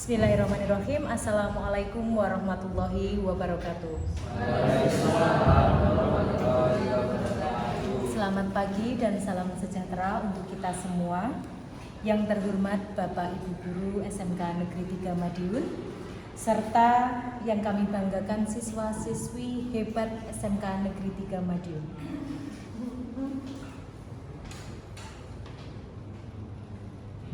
Bismillahirrahmanirrahim. Assalamualaikum warahmatullahi wabarakatuh. Selamat pagi dan salam sejahtera untuk kita semua. Yang terhormat Bapak Ibu Guru SMK Negeri 3 Madiun, serta yang kami banggakan siswa-siswi hebat SMK Negeri 3 Madiun.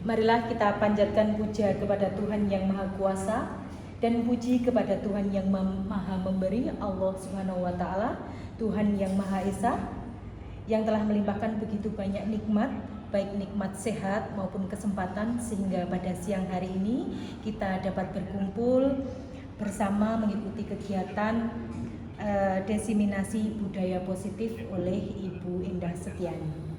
Marilah kita panjatkan puja kepada Tuhan yang Maha Kuasa dan puji kepada Tuhan yang Maha Memberi, Allah Subhanahu wa Ta'ala, Tuhan yang Maha Esa, yang telah melimpahkan begitu banyak nikmat, baik nikmat sehat maupun kesempatan, sehingga pada siang hari ini kita dapat berkumpul bersama mengikuti kegiatan desiminasi budaya positif oleh Ibu Indah Setiani.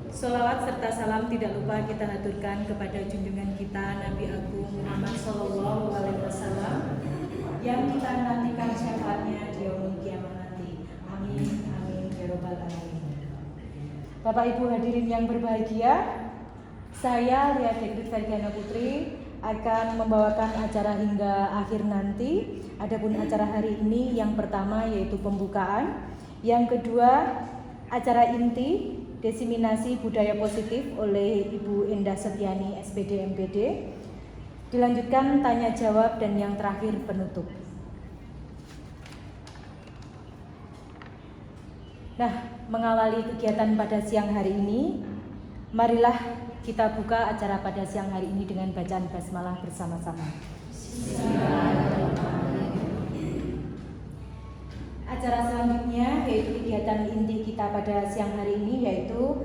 Sholawat serta salam tidak lupa kita haturkan kepada junjungan kita Nabi Agung Muhammad Sallallahu Alaihi Wasallam yang kita nantikan syafaatnya di yaumul kiamat nanti. Amin amin ya robbal alamin. Bapak Ibu hadirin yang berbahagia, saya Lia Dekrit Ferdiana Putri akan membawakan acara hingga akhir nanti. Adapun acara hari ini yang pertama yaitu pembukaan, yang kedua acara inti desiminasi budaya positif oleh Ibu Indah Setiani SPD MPD, dilanjutkan tanya jawab, dan yang terakhir penutup. Nah, mengawali kegiatan pada siang hari ini, marilah kita buka acara pada siang hari ini dengan bacaan basmalah bersama-sama. Acara selanjutnya yaitu kegiatan inti kita pada siang hari ini, yaitu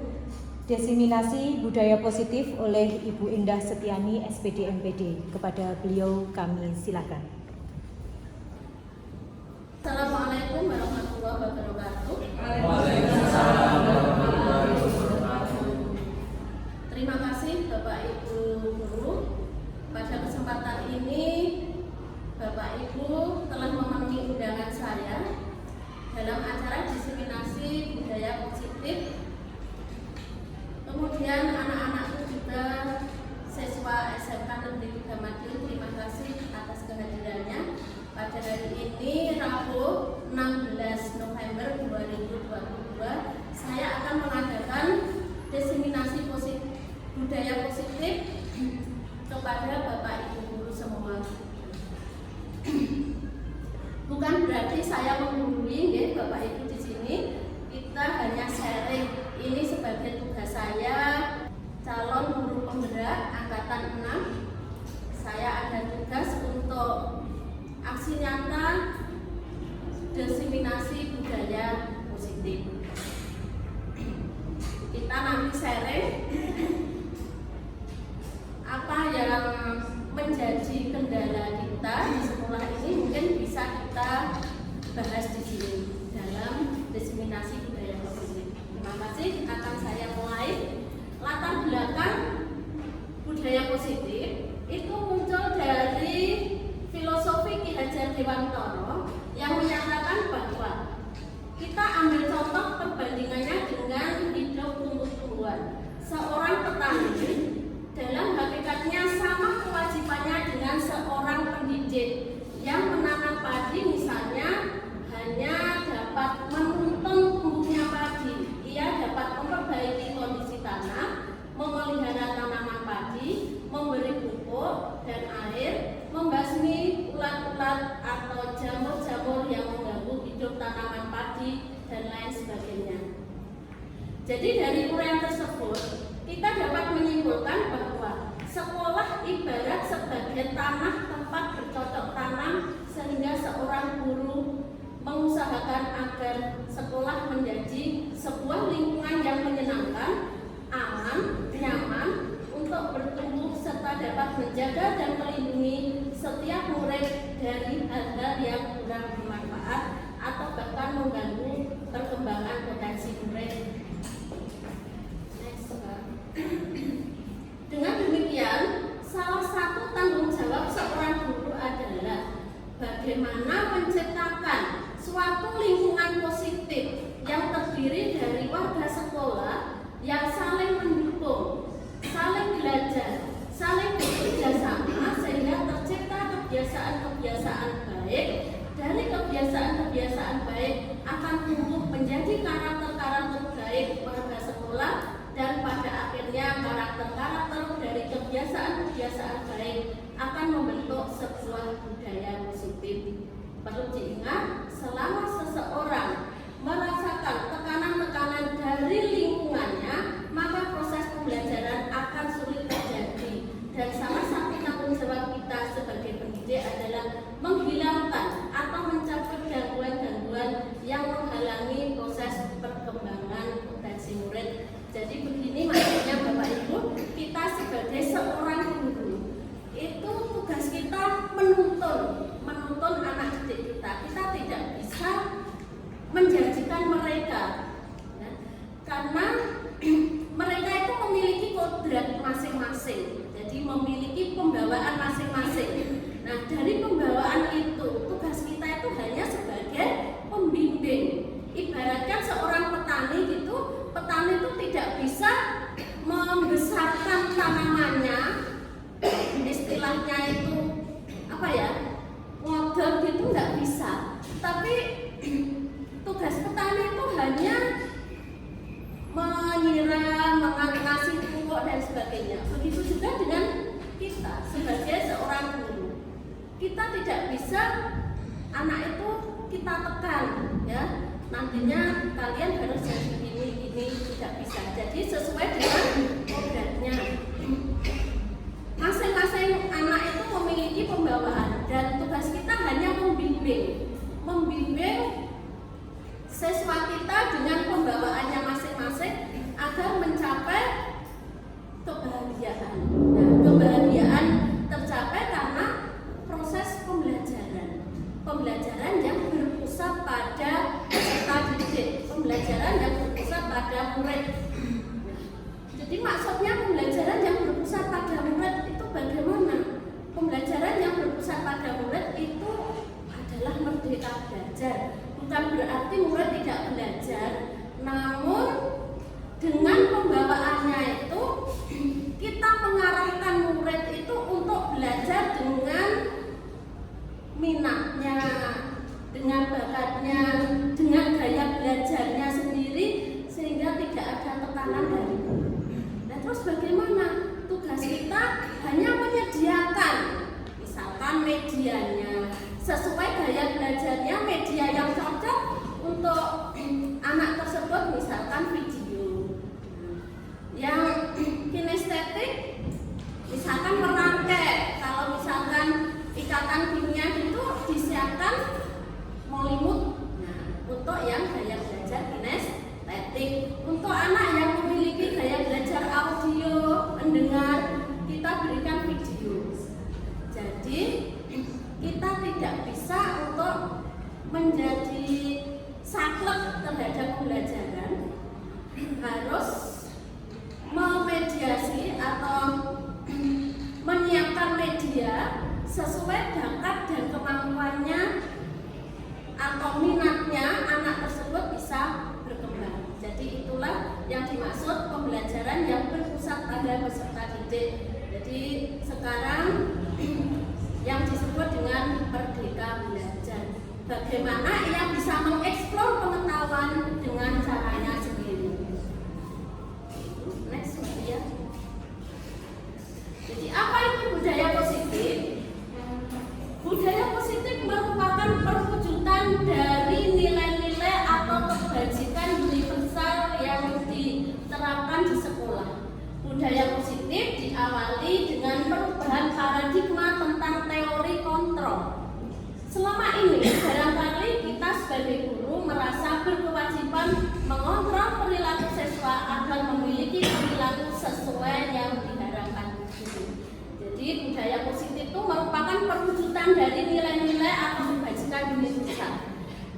desiminasi budaya positif oleh Ibu Indah Setiani SPD MPD. Kepada beliau kami silakan. Assalamualaikum warahmatullahi wabarakatuh. Waalaikumsalam warahmatullahi wabarakatuh. Terima kasih Bapak Ibu Guru. Pada kesempatan ini Bapak Ibu telah memenuhi undangan saya dalam acara desiminasi budaya positif. Kemudian anak-anakku juga siswa SMK Negeri 3 Madiun, terima kasih atas kehadirannya. Pada hari ini Rabu 16 November 2022, saya akan mengadakan desiminasi budaya positif kepada Bapak Ibu Guru semua. Bukan berarti saya menggurui ya Bapak Ibu di sini. Kita hanya sharing. Ini sebagai tugas saya, calon guru penggerak angkatan 6. Saya ada tugas untuk aksi nyata desiminasi budaya positif. Kita nanti sharing apa yang menjadi kendala kita di sekolah ini, mungkin bisa kita bahas di sini dalam desiminasi budaya positif. Terima kasih. Akan saya mulai. Latar belakang budaya positif itu muncul dari filosofi Ki Hajar Dewantara yang menyatakan bahwa kita ambil contoh perbandingannya dengan hidup tumbuh-tumbuhan. Seorang petani dalam hakikatnya sama kewajibannya dengan seorang pendidik yang menanam padi, misalnya hanya dapat menuntun tumbuhnya padi. Ia dapat memperbaiki kondisi tanah, memelihara tanaman padi, memberi pupuk dan air, membasmi ulat-ulat atau jamur-jamur yang mengganggu hidup tanaman padi, dan lain sebagainya. Jadi dari uraian tersebut kita dapat menyimpulkan bahwa sekolah ibarat sebagai tanah tempat bercocok tanam, sehingga seorang guru mengusahakan agar sekolah menjadi sebuah lingkungan yang menyenangkan, aman, nyaman untuk bertumbuh, serta dapat menjaga dan melindungi setiap murid dari hal-hal yang kurang bermanfaat atau bahkan mengganggu perkembangan potensi murid. Dengan demikian, salah satu tanggung jawab seorang guru adalah bagaimana menciptakan suatu lingkungan positif yang terdiri dari warga sekolah yang saling mendukung, saling belajar, saling bekerja sama, Perlu diingat, selama seseorang merasakan tekanan-tekanan dari lingkungannya, maka proses pembelajaran akan sulit terjadi. Dan salah satu tanggung jawab kita sebagai pendidik adalah menghilangkan atau mencabut gangguan-gangguan yang menghalangi proses perkembangan potensi murid. Jadi begini maksudnya Bapak Ibu, kita sebagai seorang guru itu tugas kita menuntun anak didik kita. Kita tidak bisa menjanjikan mereka, ya, karena mereka itu memiliki kodrat masing-masing. Jadi memiliki pembawaan masing-masing. Nah, dari pembawaan itu tugas kita itu hanya sebagai pembimbing. Ibaratkan seorang petani gitu, petani itu tidak bisa membesarkan tanamannya, istilahnya itu apa ya, ngodot gitu nggak bisa. Tapi tugas petani itu hanya menyiram, mengasih pupuk dan sebagainya. Begitu juga dengan kita sebagai seorang guru. Kita tidak bisa anak itu kita tekan, ya. Nantinya kalian harus jadi ini tidak bisa. Jadi sesuai dengan kodratnya. Masing-masing anak itu memiliki pembawaan dan tugas kita hanya membimbing siswa kita dengan pembawaannya masing-masing agar mencapai kebahagiaan. Nah, kebahagiaan tercapai karena proses pembelajaran yang berpusat pada peserta didik, pembelajaran yang berpusat pada murid. Jadi maksudnya pembelajaran yang berpusat pada murid itu bagaimana? Pembelajaran yang berpusat pada murid itu adalah merdeka belajar. Bukan berarti murid tidak belajar, namun dengan pembawaannya itu kita mengarahkan murid itu untuk belajar dengan minatnya, dengan bakatnya, dengan gaya belajarnya sendiri, sehingga tidak ada tekanan dari guru. Nah, terus bagaimana? Tugas kita hanya menyediakan, misalkan medianya sesuai gaya belajarnya, media yang cocok untuk anak tersebut, misalkan video. Yang kinestetik, misalkan merangkai. Kalau misalkan ikatan kimia itu disiapkan molimut. Nah, untuk yang gaya belajar kinestetik, untuk anak yang memiliki gaya belajar audio, mendengar, kita berikan video. Jadi kita tidak bisa untuk menjadi saklek terhadap pembelajaran, harus memediasi atau menyiapkan media sesuai bakat dan kemampuannya atau minatnya anak tersebut bisa berkembang. Jadi itulah yang dimaksud pembelajaran yang berpusat pada peserta didik. Jadi sekarang yang disebut dengan merdeka belajar. Bagaimana ia bisa mengeksplor pengetahuan dengan caranya sendiri. Next ya. Jadi apa itu budaya positif? Budaya positif merupakan perwujudan dari nilai-nilai atau kebajikan universal yang diterapkan di sekolah. Budaya positif diawali dengan perubahan paradigma tentang teori kontrol. Selama ini, barangkali kita sebagai guru merasa berkewajiban mengontrol perilaku siswa agar memiliki perilaku sesuai yang diharapkan guru. Jadi budaya positif itu merupakan perwujudan dari nilai-nilai atau kebajikan universal.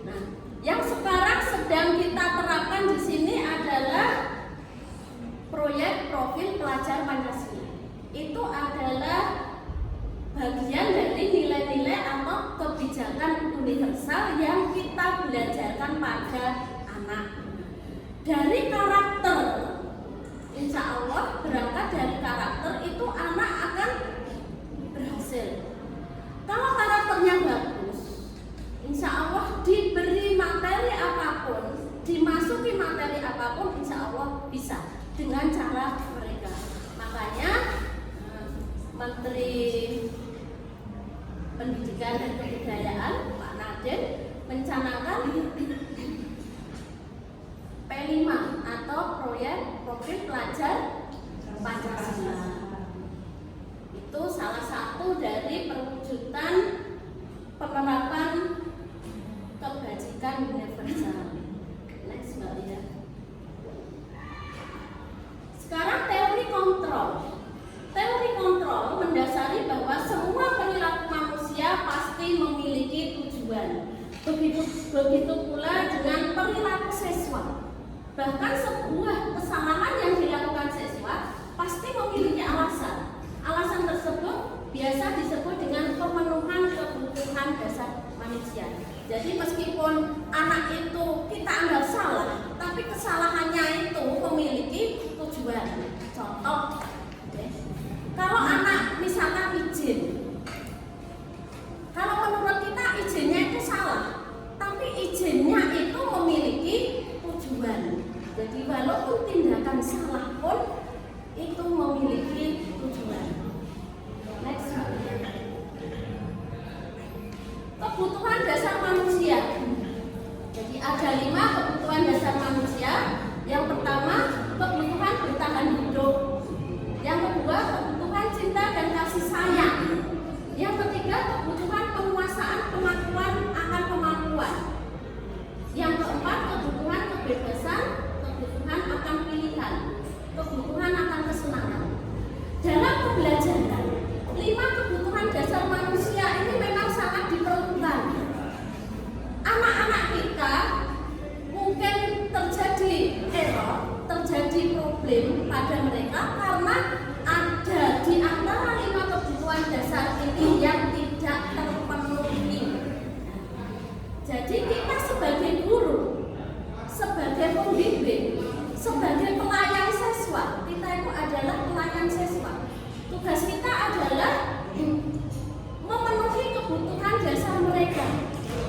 Nah, yang sekarang sedang kita terapkan di sini adalah proyek profil pelajar Pancasila. Itu adalah bagian dari nilai-nilai atau kebijakan universal yang kita belajarkan pada anak. Dari karakter, insya Allah berangkat dari karakter itu anak akan berhasil. Kalau karakternya bagus, insya Allah diberi materi apapun, dimasuki materi apapun, insya Allah bisa dengan cara mereka. Makanya Menteri Pendidikan dan Kebudayaan Pak Nadiem Raden mencanangkan P5 atau proyek program pelajar Pancasila. Itu salah satu dari perwujudan penerapan kebajikan universal. Next, Mbak Lia. Sekarang teori kontrol. Teori kontrol mendasari bahwa semua perilaku manusia pasti memiliki tujuan. Begitu pula dengan perilaku siswa. Bahkan sebuah kesalahan yang dilakukan siswa pasti memiliki alasan. Alasan tersebut biasa disebut dengan pemenuhan kebutuhan dasar manusia. Jadi meskipun anak itu kita anggap salah, tapi kesalahannya itu memiliki tujuan. Contoh, kalau anak misalkan izin, kalau menurut kita izinnya itu salah, tapi izinnya itu memiliki tujuan. Jadi walaupun tindakan salah pun itu memiliki tujuan. Next. Kebutuhan dasar manusia. Jadi ada 5 kebutuhan dasar manusia. Yang pertama, kebutuhan bertahan hidup. Yang kedua, kebutuhan cinta dan kasih sayang. Yang ketiga, kebutuhan penguasaan kemampuan akan kemampuan. Yang keempat, kebutuhan kebebasan, kebutuhan akan pilihan, kebutuhan akan kesenangan. Dalam pembelajaran, 5 kebutuhan dasar manusia ini memang sangat diperlukan. Anak-anak kita mungkin terjadi error, terjadi problem pada mereka karena ada di antara 5 kebutuhan dasar ini yang tidak terpenuhi. Jadi kita sebagai guru, sebagai pembimbing, sebagai pelayan siswa, kita itu adalah pelayan siswa. Tugas kita adalah memenuhi kebutuhan dasar mereka.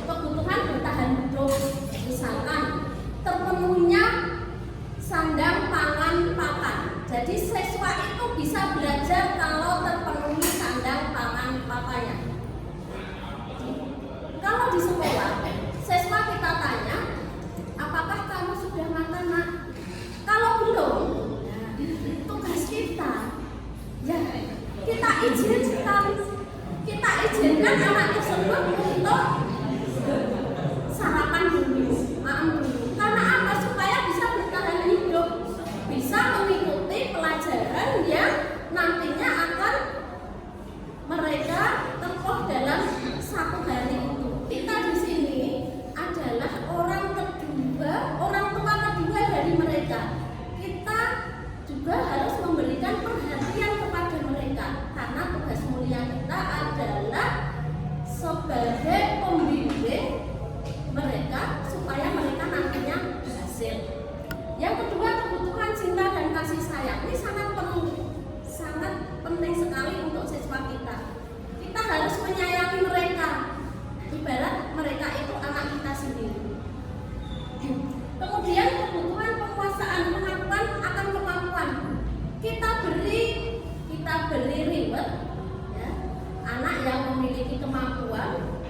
Kebutuhan bertahan hidup, misalkan terpenuhinya sandang, pangan, papan. Jadi siswa itu bisa belajar kalau terpenuhi sandang, pangan, papannya. Kalau di sekolah, siswa kita tanya, apakah kamu sudah makan, Nak? Kalau belum, tugas kita, ya kita izinkan anak tersebut untuk sarapan dulu, makan dulu. Karena apa? Supaya bisa bertahan hidup, bisa mengikuti pelajaran yang nantinya akan mereka tempuh dalam satu hari itu. Kita di sini adalah orang tua kedua dari mereka. Kita juga harus memberikan perhatian kepada mereka karena tugas mulia kita adalah sebagai pembimbing mereka supaya mereka nantinya berhasil. Yang kedua, kebutuhan cinta dan kasih sayang. Ini sangat penting sekali untuk siswa kita. Kita harus menyayangi mereka. Ibarat mereka itu anak kita sendiri. Kemudian kebutuhan penguasaan kemampuan akan kemampuan. Kita beri reward, ya, anak yang memiliki kemampuan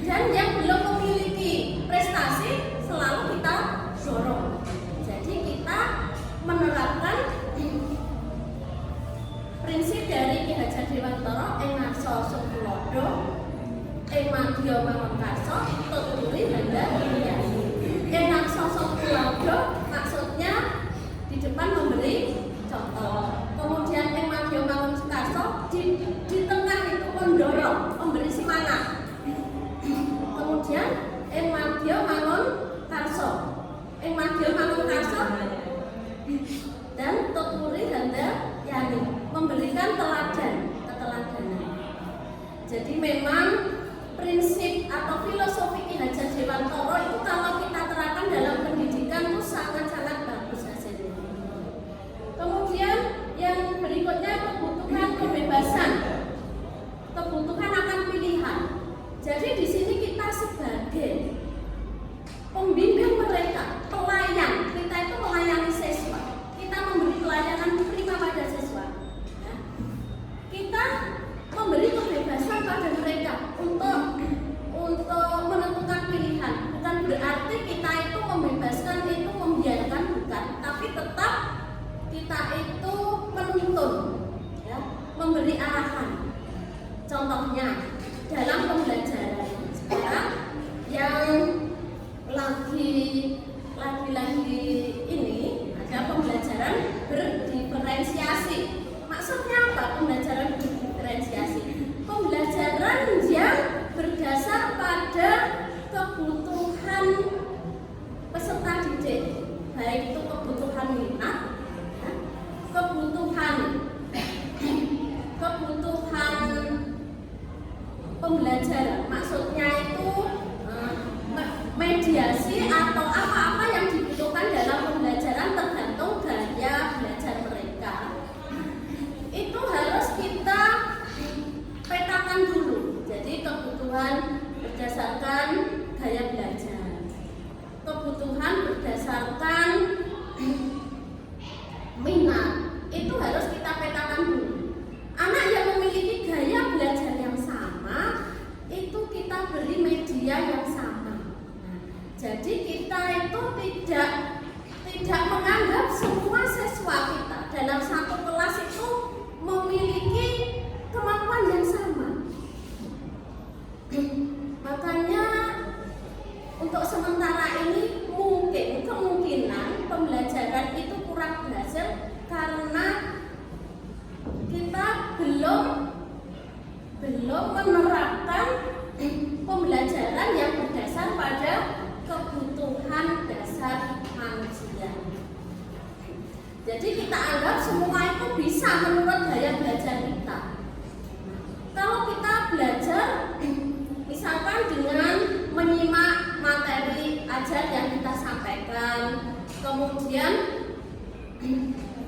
dan yang belum memiliki prestasi selalu kita dorong. Jadi kita menerapkan prinsip dari Ki Hajar Dewantara, Engarso Sukulodo, Emadyo Mangunkarso, Tuturi Handa Wiyani. Engarso Sukulodo maksudnya di depan memberi contoh. Kemudian Emadyo Mangunkarso di tengah itu mendorong, memberi semangat. Kemudian Emadyo Mangunkarso dan Tuturi Handa Yani memberikan keteladanan. Jadi memang prinsip atau filosofi Ki Hajar Dewantara itu kalau kita terapkan dalam pendidikan itu sangat-sangat bagus hasilnya. Kemudian yang berikutnya kebutuhan kebebasan, kebutuhan akan pilihan. Jadi di sini kita sebagai pembimbing mereka, pelayan, kita itu melayani siswa. Kita memberi pelayanan prima pada siswa. Ya. Kita memberi kebebasan pada mereka untuk Jadi kita itu tidak menganggap semua siswa kita dalam satu kelas itu memiliki kemampuan yang sama. Makanya untuk sementara ini kemungkinan pembelajaran itu kurang berhasil karena kita belum menerapkan pembelajaran yang berdasar pada kebutuhan dasar manusia. Jadi kita anggap semua itu bisa menurut daya belajar kita. Kalau kita belajar misalkan dengan menyimak materi ajar yang kita sampaikan, kemudian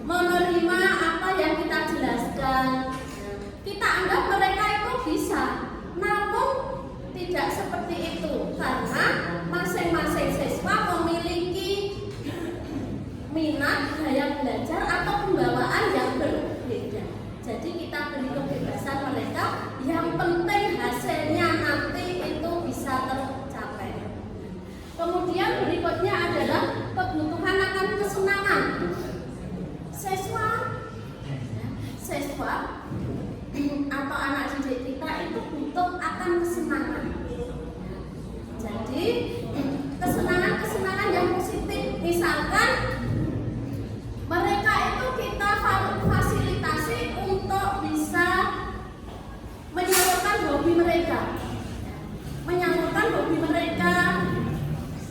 menerima apa yang kita jelaskan, kita anggap mereka itu bisa. Namun tidak seperti itu, karena masing-masing siswa memiliki minat, daya belajar atau pembawaan yang berbeda. Jadi kita beri kebebasan mereka, yang penting hasilnya nanti itu bisa tercapai. Kemudian berikutnya adalah kebutuhan akan kesenangan. Siswa atau anak didik kita itu butuh akan kesenangan. Jadi kesenangan yang positif, misalkan mereka itu kita fasilitasi untuk bisa menyalurkan hobi mereka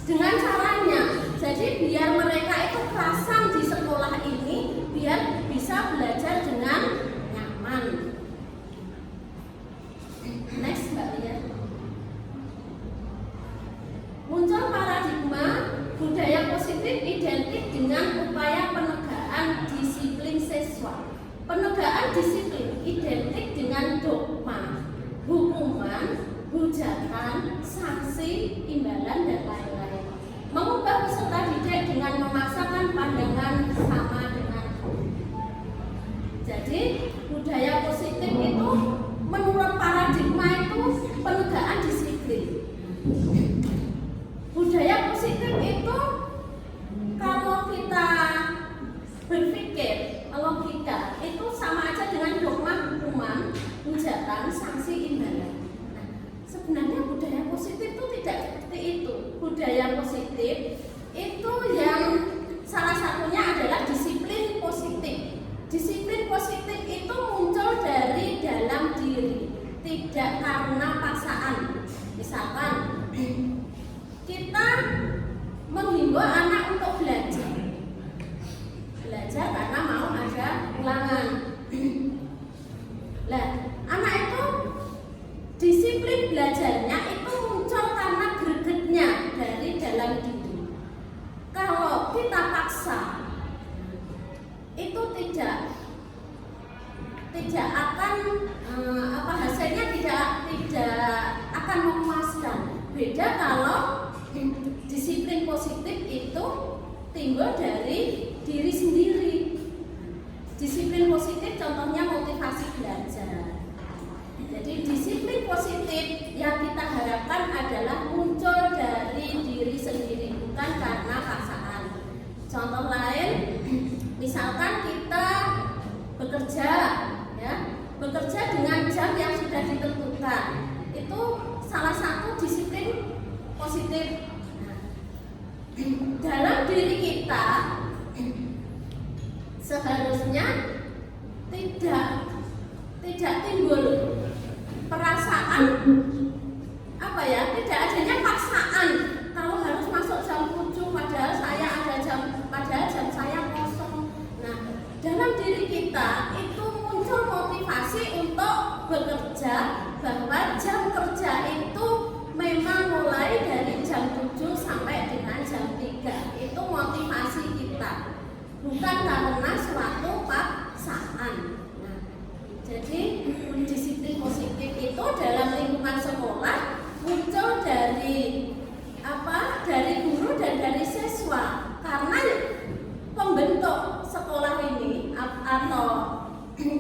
dengan caranya. Jadi biar mereka itu kerasan di sekolah ini, biar bisa belajar dengan nyaman. Next, Mbak Lia. Muncul paradigma budaya positif identik dengan upaya penegakan disiplin siswa. Penegakan disiplin identik dengan dogma, hukuman, hujatan, sanksi, imbalan, dan lain-lain. Mengubah peserta didik dengan memaksakan pandangan sama dengan. Jadi budaya positif itu menurut paradigma itu penegakan disiplin. Budaya positif itu kalau kita berpikir logika itu sama aja dengan dogma, hukuman, hujatan, sanksi, imbalan. Nah, sebenarnya budaya positif itu tidak seperti itu. Budaya positif itu yang salah satunya adalah disiplin positif. Disiplin positif itu muncul dari dalam diri, tidak karena paksaan. Misalkan kita menghimbau anak untuk belajar karena mau ada ulangan. Lah, anak itu disiplin belajarnya itu muncul karena gregetnya dari dalam diri. Kalau kita paksa, itu tidak akan hasilnya tidak akan memuaskan. Beda kalau disiplin positif itu timbul dari diri sendiri. Disiplin positif contohnya motivasi belajar. Jadi disiplin positif yang kita harapkan adalah muncul dari diri sendiri, bukan karena paksaan. Contoh lain, misalkan kita bekerja dengan jam yang sudah ditentukan, itu salah satu disiplin positif. Dalam diri kita seharusnya tidak timbul perasaan tidak adanya paksaan kalau harus masuk jam 7 padahal jam saya kosong. Nah, dalam diri kita itu muncul motivasi untuk bekerja, bahwa jam kerja itu memang mulai dari jam 7 sampai dengan jam 3. Itu motivasi kita, bukan karena suatu paksaan. Nah, jadi disiplin positif itu dalam lingkungan sekolah muncul dari guru dan dari siswa, karena pembentuk sekolah ini atau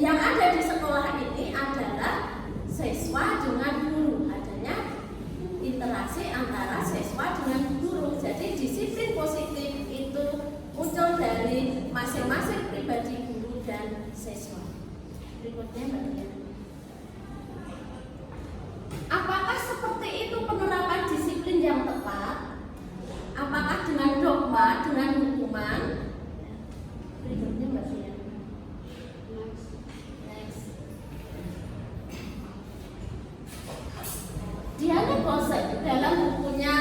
yang ada di sekolah ini adalah siswa dengan guru, adanya interaksi antara siswa dengan guru. Jadi disiplin positif itu muncul dari masing-masing pribadi guru dan siswa. Berikutnya Mbak Dian. Apakah seperti itu penerapan disiplin yang tepat? Apakah dengan dogma, dengan hukuman? Berikutnya Mbak Dian. Next. Diana Gosek dalam bukunya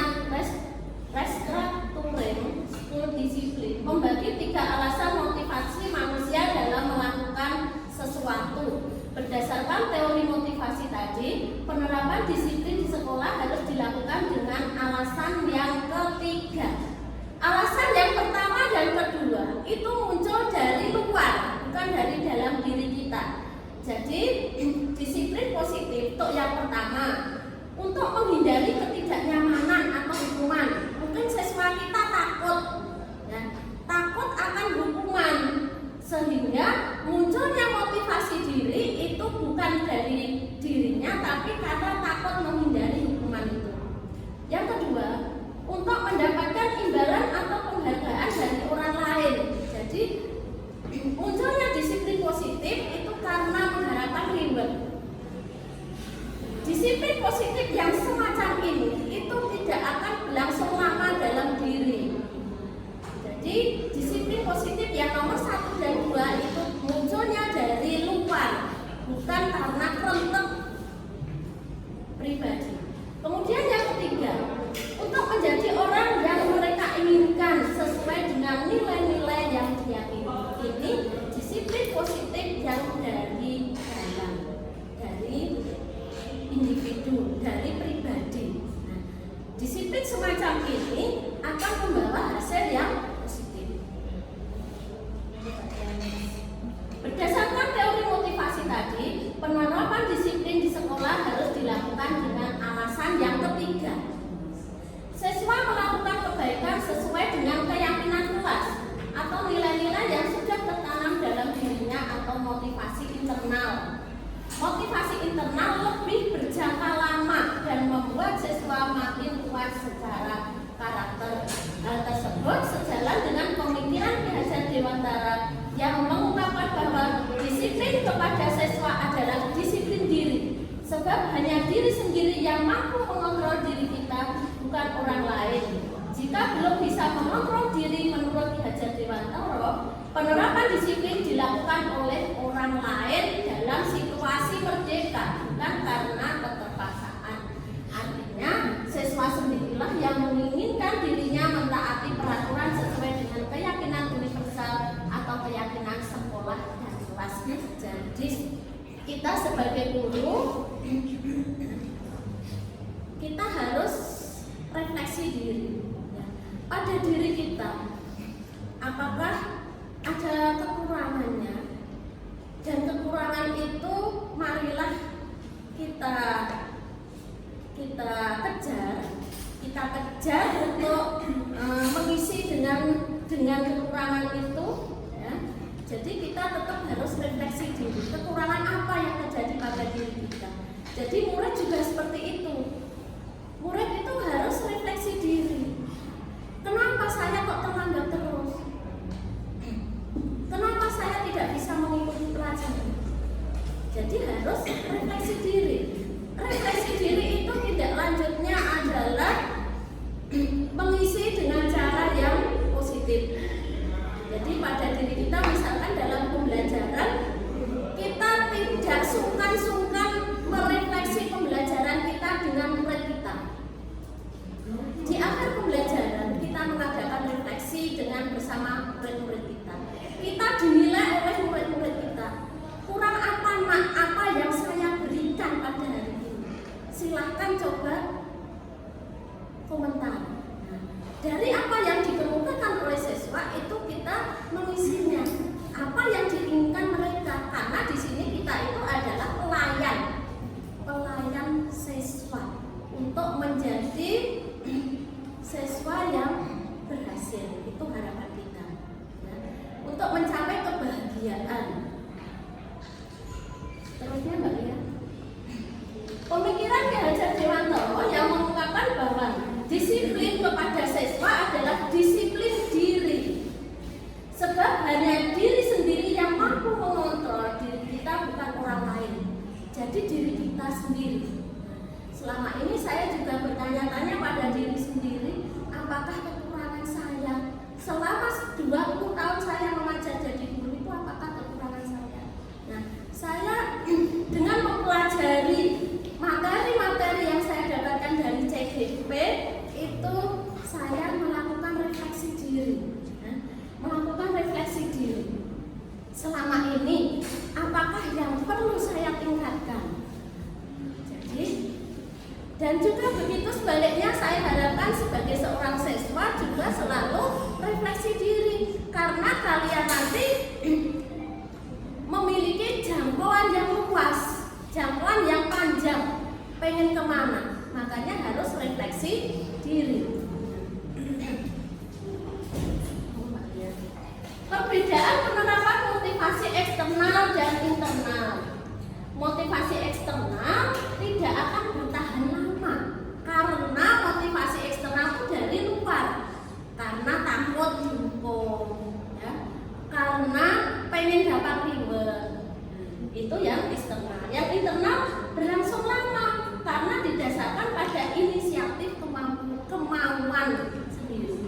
Restructuring School Discipline membagi 3 alasan motivasi manusia dalam melakukan sesuatu. Berdasarkan teori motivasi tadi, penerapan disiplin di sekolah harus dilakukan dengan alasan yang ketiga. Alasan yang pertama dan kedua itu muncul dari luar, bukan dari dalam diri kita. Jadi disiplin positif untuk yang pertama, untuk menghindari ketidaknyamanan atau hukuman. Mungkin siswa kita takut, ya, takut akan hukuman, sehingga munculnya motivasi diri itu bukan dari dirinya, tapi karena takut menghindari hukuman itu. Yang kedua, untuk mendapatkan imbalan atau penghargaan dari orang lain. Jadi munculnya disiplin positif itu karena mengharapkan reward. Disiplin positif yang semacam ini itu tidak akan berlangsung lama dalam diri. Jadi disiplin positif yang nomor 1 dan 2 itu munculnya dari luar, bukan karena kerentek pribadi. Kemudian yang ketiga, untuk menjadi orang yang mereka inginkan sesuai dengan nilai-nilai yang diyakini. Ini disiplin positif yang dari dalam, dari individu, dari pribadi. Nah, disiplin semacam ini akan membawa hasil yang positif. Berdasarkan teori motivasi tadi, penerapan disiplin di sekolah harus dilakukan dengan alasan yang ketiga. Siswa melakukan kebaikan sesuai dengan keyakinan kelas atau nilai-nilai yang sudah tertanam dalam dirinya atau motivasi internal. Motivasi internal lebih berjangka lama dan membuat siswa makin kuat secara karakter. Hal tersebut sejalan dengan pemikiran Ki Hajar Dewantara yang mengungkapkan bahwa disiplin kepada siswa adalah disiplin diri. Sebab hanya diri sendiri yang mampu mengontrol diri kita, bukan orang lain. Jika belum bisa mengontrol diri menurut Ki Hajar Dewantara, penerapan disiplin dilakukan oleh orang lain dalam situasi merdeka, bukan karena keterpaksaan. Artinya, siswa sendirilah yang menginginkan dirinya mentaati peraturan sesuai dengan keyakinan universal atau keyakinan sekolah dan kelas. Jadi, kita sebagai guru, kita harus refleksi diri, ya, pada diri kita. Apakah ada kekurangannya? Dan kekurangan itu marilah kita kejar untuk mengisi dengan kekurangan itu, ya. Jadi kita tetap harus refleksi diri, kekurangan apa yang terjadi pada diri kita. Jadi murid juga seperti itu. Murid itu harus refleksi diri. Kenapa saya kok terlambat terus? Kenapa saya tidak bisa mengikuti pelajaran? Jadi harus refleksi diri. Refleksi diri itu tidak lanjutnya adalah mengisi dengan cara yang positif. Jadi pada diri kita, misalkan dalam pembelajaran, kita tidak sungkan-sungkan merefleksi pembelajaran kita dengan murid kita. Di akhir pembelajaran kita mengadakan refleksi dengan bersama murid-murid kita. Kita dinilai oleh murid-murid kita. Kurang apa nak, apa yang saya berikan pada hari ini? Silahkan coba komentar. Nah, dari apa yang dikemukakan oleh siswa itu kita mengisinya. Apa yang diinginkan mereka? Karena di sini kita itu adalah pelayan siswa untuk menjadi siswa yang berhasil. Itu harapan kita, ya, untuk mencapai kebahagiaan. Terusnya Mbak Lia, pemikiran Ki Hajar Dewantara yang mengungkapkan bahwa disiplin kepada siswa 20 tahun saya mengajar jadi guru itu apakah kekurangan saya? Nah, saya dengan mempelajari materi-materi yang saya dapatkan dari CGP itu saya melakukan refleksi diri. Melakukan refleksi diri. Selama ini apakah yang perlu saya tingkatkan? Jadi, dan juga begitu sebaliknya saya harapkan sebagai seorang siswa juga selalu refleksi diri, karena kalian nanti memiliki jangkauan yang luas, jangkauan yang panjang, pengen kemana, makanya harus refleksi diri. Perbedaan penerapan motivasi eksternal dan internal. Motivasi eksternal tidak akan bertahan lama karena motivasi eksternal itu dari luar, karena takut dihukum, ya, karena pengen dapat reward. Itu yang eksternal. Yang internal berlangsung lama karena didasarkan pada inisiatif kemauan sendiri.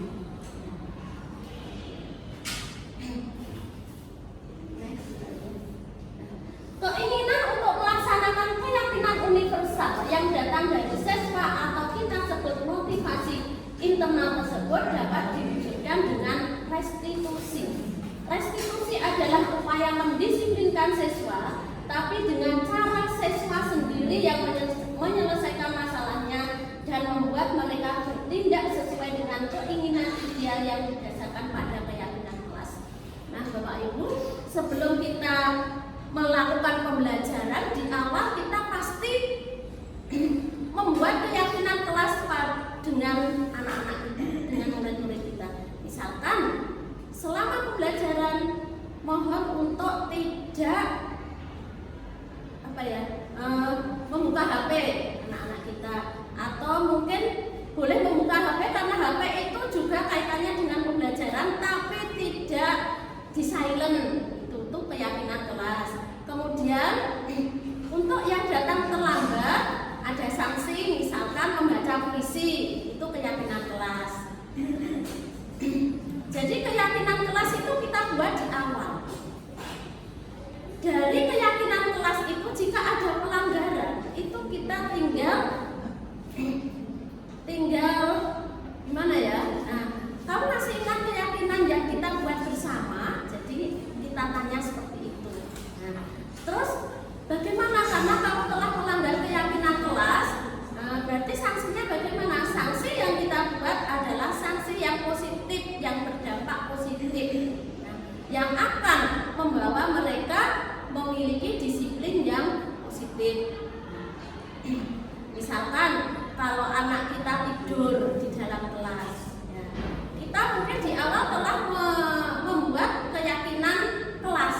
Keinginan untuk melaksanakan keyakinan universal yang datang dari siswa atau kita sebut motivasi internal tersebut dapat diwujudkan dengan restitusi. Restitusi adalah upaya mendisiplinkan siswa, tapi dengan cara siswa sendiri yang menyelesaikan masalahnya dan membuat mereka bertindak sesuai dengan keinginan ideal yang didasarkan pada keyakinan kelas. Nah, Bapak Ibu, sebelum kita melakukan pembelajaran di awal kita pasti membuat keyakinan kelas dengan anak-anak kita, dengan murid-murid kita. Misalkan selama pembelajaran mohon untuk tidak membuka HP anak-anak kita, atau mungkin boleh membuka HP karena HP itu juga kaitannya dengan pembelajaran tapi tidak di silent. Itu keyakinan kelas. Kemudian untuk yang datang terlambat ada sanksi, misalkan membaca puisi, itu keyakinan kelas. Jadi keyakinan kelas itu kita buat di awal. Dari keyakinan kelas itu jika ada pelanggaran itu kita tinggal gimana ya? Nah, kamu masih ingat keyakinan yang kita buat bersama? Jadi kita tanya seperti itu. Nah, terus bagaimana karena kamu telah melanggar keyakinan kelas? Berarti sanksinya bagaimana? Sanksi yang kita buat adalah sanksi yang positif, yang berdampak positif, yang akan membawa mereka memiliki disiplin yang positif. Misalkan kalau anak kita tidur di dalam kelas, ya, kita mungkin di awal telah membuat keyakinan kelas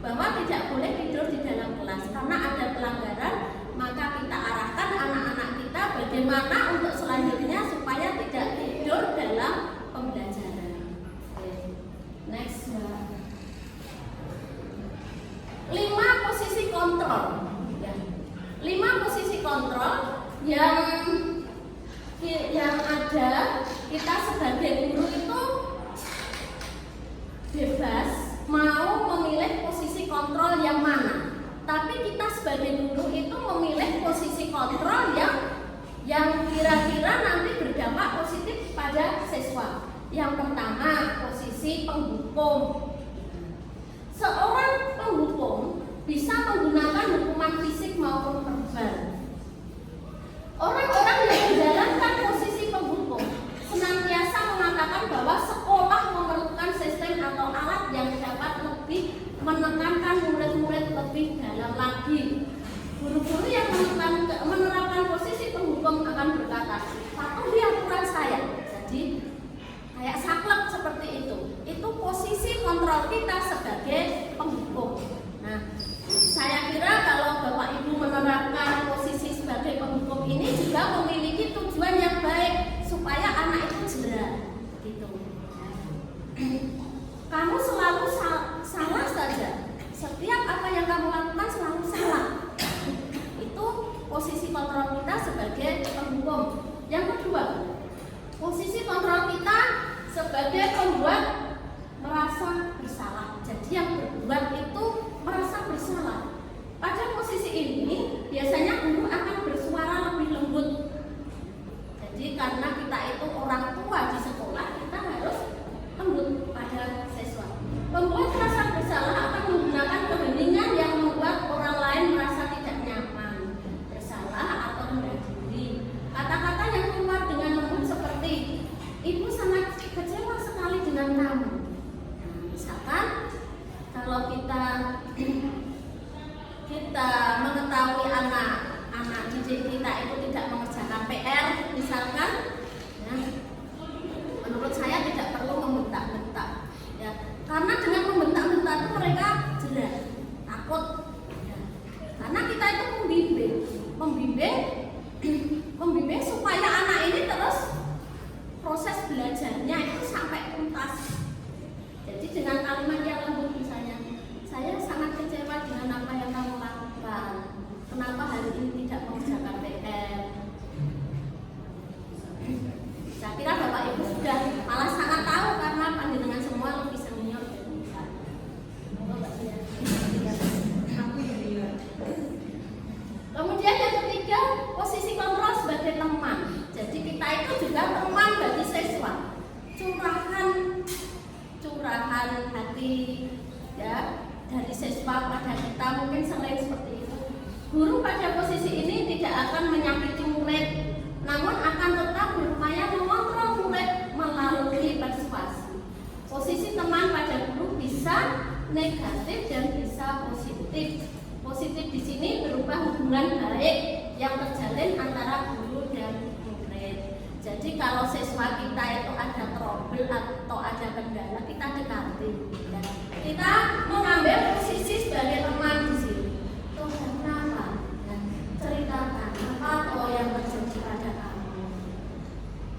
bahwa tidak boleh tidur di dalam kelas karena ada pelanggaran, maka kita arahkan anak-anak kita bagaimana untuk selanjutnya supaya tidak tidur dalam pembelajaran. Next. 5 posisi kontrol, ya. 5 posisi kontrol yang ada, kita sebagai guru itu bebas mau memilih posisi kontrol yang mana, tapi kita sebagai guru itu memilih posisi kontrol yang kira-kira nanti berdampak positif pada siswa. Yang pertama, posisi penghukum. Seorang penghukum bisa menggunakan hukuman fisik maupun verbal. Orang-orang yang menjalankan posisi penghukum senantiasa mengatakan bahwa sekolah memerlukan sistem atau alat yang dapat lebih menekankan murid-murid lebih dalam lagi. Guru-guru yang menerapkan posisi penghukum akan berkata, patuhi aturan saya. Jadi kayak saklek seperti itu. Itu posisi kontrol kita sebagai penghukum. Nah, saya kira kalau Bapak Ibu menerapkan posisi sebagai penghukum ini juga memiliki tujuan yang baik supaya anak itu jerah, gitu. Kamu selalu salah saja. Setiap apa yang kamu lakukan selalu salah. Itu posisi kontrol kita sebagai penghukum. Yang kedua, posisi kontrol kita sebagai pembuat merasa bersalah. Jadi yang berbuat itu merasa bersalah. Pada posisi ini biasanya guru akan bersuara lebih lembut. Jadi karena kita itu orang tua di sekolah, kita harus lembut pada siswa. Pembuat merasa bersalah akan menggunakan keheningan yang membuat orang lain merasa tidak nyaman, bersalah atau rendah diri. Kata-kata yang keluar dengan lembut seperti, "Ibu sangat kecewa sekali dengan kamu." Nah, misalkan kalau kita mengetahui anak didik kita itu tidak mengerjakan PR, misalkan, ya, menurut saya tidak perlu membentak-bentak, ya, karena dengan membentak-bentak itu mereka jerah, takut, ya. Karena kita itu membimbing supaya anak ini terus proses belajarnya itu sampai tuntas. Jadi dengan kalimat yang lembut misalnya, "Saya sangat kecewa dengan apa yang kamu lakukan. Kenapa hari ini tidak mengerjakan PR?" Saya kira Bapak Ibu sudah malah sangat tahu karena panjenengan semua lebih senior dari saya. Kemudian yang ketiga, posisi kontrol sebagai teman. Jadi kita itu juga teman bagi siswa. Curahan hati, ya, dari siswa pada kita mungkin sering seperti itu. Guru pada posisi ini tidak akan menyakiti murid, namun akan tetap berupaya mengontrol murid melalui persuasi. Posisi teman pada guru bisa negatif dan bisa positif. Positif di sini berupa hubungan baik yang terjalin antara guru dan murid. Jadi kalau siswa kita itu ada trouble atau ada kendala, kita dekati. Ya. Kita mengambil posisi sebagai teman di sini. Tuh kenapa? Ya. Ceritakan apa toh yang terjadi pada kamu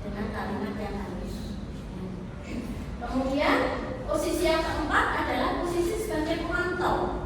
dengan kalimat yang halus. Ya. Kemudian posisi yang keempat adalah posisi sebagai pemantau.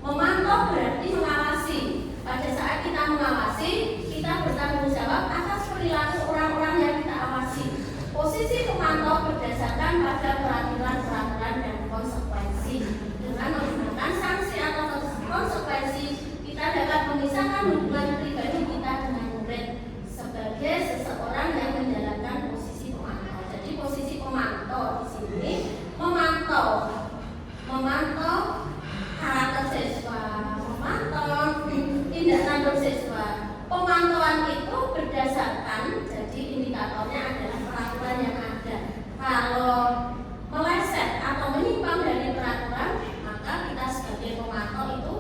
Memantau berarti mengawasi. Pada saat kita mengawasi, kita bertanggung jawab atas perilaku orang-orang yang kita awasi. Posisi pemantau berdasarkan pada peraturan-peraturan dan konsekuensi. Dengan menggunakan sanksi atau konsekuensi, kita dapat memisahkan hubungan pribadi kita dengan murid sebagai seseorang yang menjalankan posisi pemantau. Jadi posisi pemantau di sini memantau karakter siswa, memantau tindak tanduk siswa. Pemantauan itu berdasarkan, jadi indikatornya adalah peraturan yang ada. Kalau meleset atau menyimpang dari peraturan, maka kita sebagai pemantau itu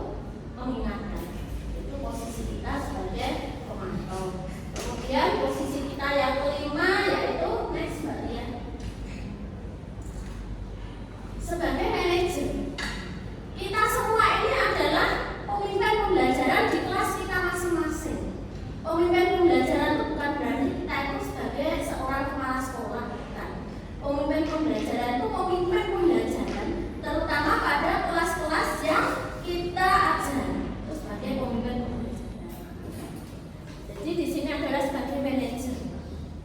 mengingatkan. Itu posisi kita sebagai pemantau. Kemudian posisi kita yang kelima yaitu next bagian sebagai manajer. Kita semua ini adalah pemimpin pembelajaran di kelas kita masing-masing. Pemimpin pembelajaran itu bukan berarti kita itu sebagai seorang kepala sekolah, bukan. Pemimpin pembelajaran itu pemimpin pembelajaran, terutama pada kelas-kelas yang kita ajar. Itu sebagai pemimpin pembelajaran. Jadi di sini adalah sebagai manajer.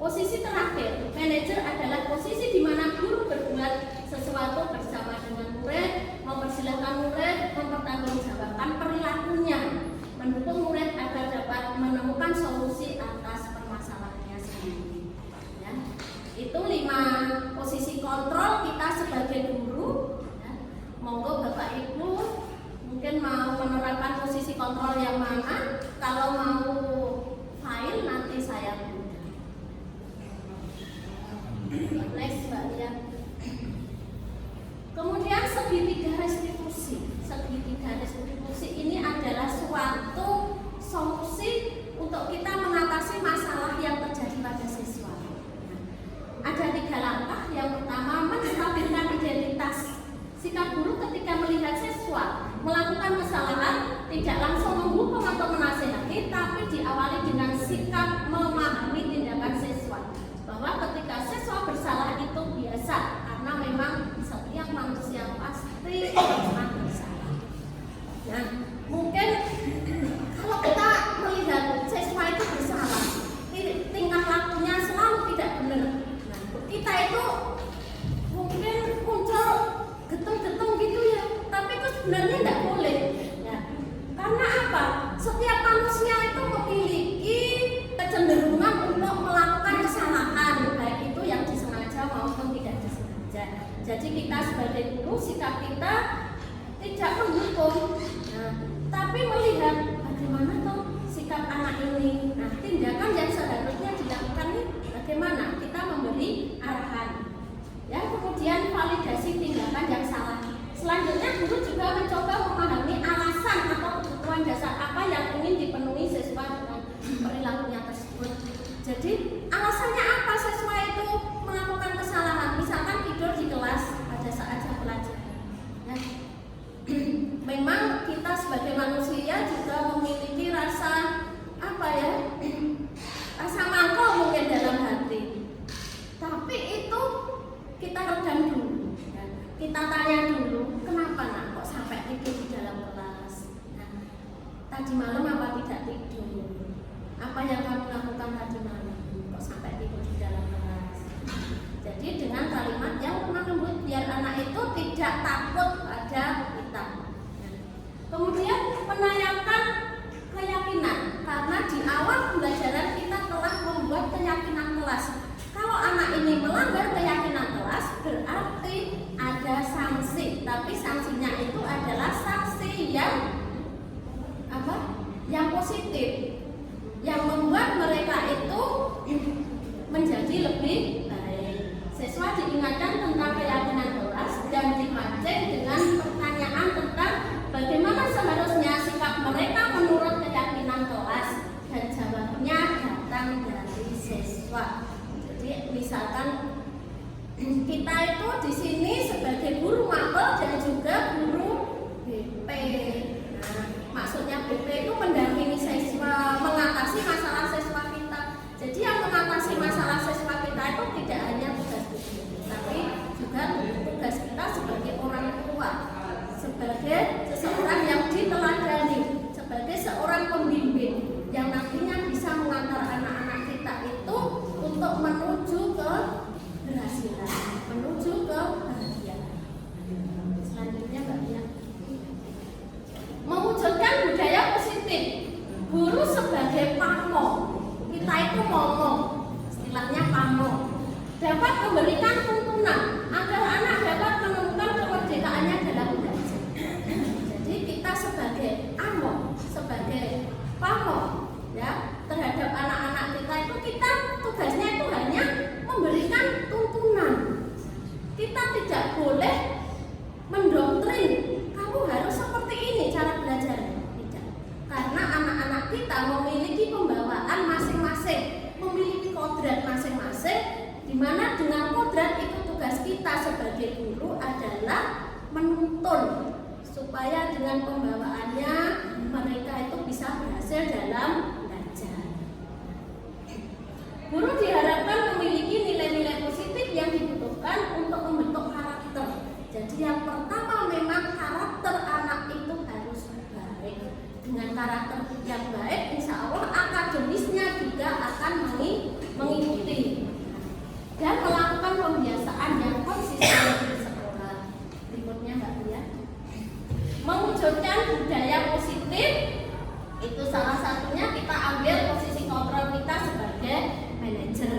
Posisi terakhir, manajer adalah posisi di mana guru berbuat sesuatu bersama dengan murid, mempersilahkan murid mempertanggungjawabkan perilakunya, mendukung murid agar dapat menemukan solusi atas permasalahannya sendiri. Ya. Itu 5 posisi kontrol kita sebagai guru. Ya. Monggo Bapak Ibu mungkin mau menerapkan posisi kontrol yang mana. Kalau mau file nanti saya buka. Next Mbak ya. Kemudian segitiga restitusi. Segitiga restitusi ini adalah suatu solusi untuk kita mengatasi masalah yang terjadi pada siswa. Ada 3 langkah. Yang pertama, menstabilkan identitas. Sikap guru ketika melihat siswa melakukan kesalahan tidak langsung menghukum atau menasihati, tapi diawali dengan sikap memahami tindakan siswa. Bahwa ketika siswa bersalah itu biasa, karena memang setiap manusia pasti pernah bersalah. Nah, mungkin kalau kita melihat siswa itu bersalah, tingkah lakunya selalu tidak benar. Nah, kita itu mungkin muncul sebenarnya nggak boleh. Ya. Karena apa? Setiap manusia itu memiliki kecenderungan untuk melakukan kesalahan, baik itu yang disengaja maupun tidak disengaja. Jadi kita sebagai guru, sikap kita tidak menghukum, nah, tapi melihat bagaimana toh sikap anak ini. Nah, tindakan yang seharusnya dilakukan ini bagaimana? Kita memberi arahan. Ya, kemudian validasi tindakan yang salah. Selanjutnya guru juga mencoba memahami alasan atau kebutuhan dasar apa yang ingin dipenuhi siswa dengan perilakunya tersebut. Jadi alasannya apa siswa itu melakukan kesalahan? Misalkan tidur di kelas pada saat jam pelajaran. Ya. Memang kita sebagai manusia juga memiliki rasa apa ya? Rasa mangkal mungkin dalam hati. Tapi itu kita redam dulu. Ya. Kita tanya dulu, kenapa nak kok sampai tidur di dalam kelas? Nah, tadi malam apa tidak tidur? Apa yang kamu lakukan tadi malam? Kok sampai tidur di dalam kelas? Jadi dengan kalimat yang lemah lembut biar anak itu tidak takut pada kita. Nah, kemudian menanyakan keyakinan, karena di awal pembelajaran kita telah membuat keyakinan kelas. Kalau anak ini melanggar keyakinan kelas berarti ada sanksi, tapi sanksinya itu adalah sanksi yang apa? Yang positif, yang membuat mereka itu menjadi lebih baik. Siswa diingatkan tentang keyakinan kelas dan dipancing dengan pertanyaan tentang bagaimana seharusnya sikap mereka menurut keyakinan kelas, dan jawabnya datang dari siswa. Jadi misalkan kita itu di sini sebagai guru mapel dan juga guru BP. Nah, maksudnya BP itu mendampingi siswa mengatasi masalah siswa kita. Jadi yang mengatasi masalah siswa kita itu tidak hanya tugas guru, tapi juga tugas kita sebagai orang tua, sebagai seseorang yang diteladani, sebagai seorang pembimbing yang nantinya bisa mengantar anak-anak kita itu untuk menuju ke keberhasilan, menuju ke kebahagiaan. Selanjutnya Mbak Tia, mewujudkan budaya positif. Guru sebagai pamong, kita itu ngomong, istilahnya pamong, dapat memberikan tuntunan agar anak dapat menemukan kemerdekaannya dalam belajar. Jadi kita sebagai among, sebagai pamong, ya, terhadap anak-anak kita itu kita tugasnya itu hanya memberikan tuntunan. Kita tidak boleh mendoktrin, kamu harus seperti ini cara belajar. Tidak. Karena anak-anak kita memiliki pembawaan masing-masing, memiliki kodrat masing-masing, di mana dengan kodrat itu tugas kita sebagai guru adalah menuntun supaya dengan pembawaannya mereka itu bisa berhasil dalam belajar. Guru diharapkan memiliki nilai-nilai positif yang dibutuhkan untuk membentuk karakter. Jadi yang pertama memang karakter anak itu harus baik. Dengan karakter yang baik, insya Allah akademisnya juga akan mengikuti dan melakukan pembiasaan yang konsisten di sekolah. Berikutnya Mbak Tia, mewujudkan budaya positif. Itu salah satunya kita ambil posisi kontrol kita sebagai manajer.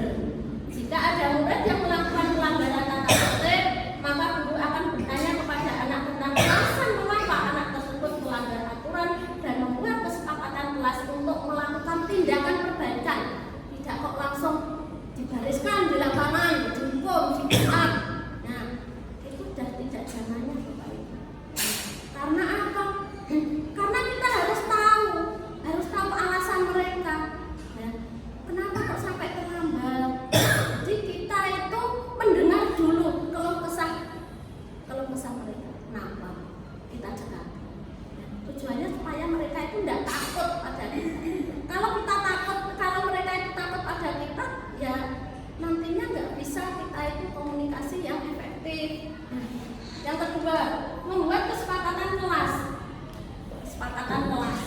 Jika ada murid yang melakukan pelanggaran tata tertib, maka guru akan bertanya kepada anak tentang alasan mengapa anak tersebut melanggar aturan dan membuat kesepakatan kelas untuk melakukan tindakan perbaikan. Tidak kok langsung dibariskan di lapangan, dihukum, dihukum. Nah, itu sudah tidak zamannya Bapak Ibu. Karena apa? Karena kita harus tahu alasan mereka. Ya. Kenapa kok sampai terlambat? Jadi kita itu mendengar dulu keluh kesah mereka. Kenapa? Kita cegah. Ya. Tujuannya supaya mereka itu tidak takut pada kita. Kalau kita takut, kalau mereka itu takut pada kita, ya nantinya nggak bisa kita itu komunikasi yang efektif. Yang kedua, membuat kesepakatan kelas. Kesepakatan kelas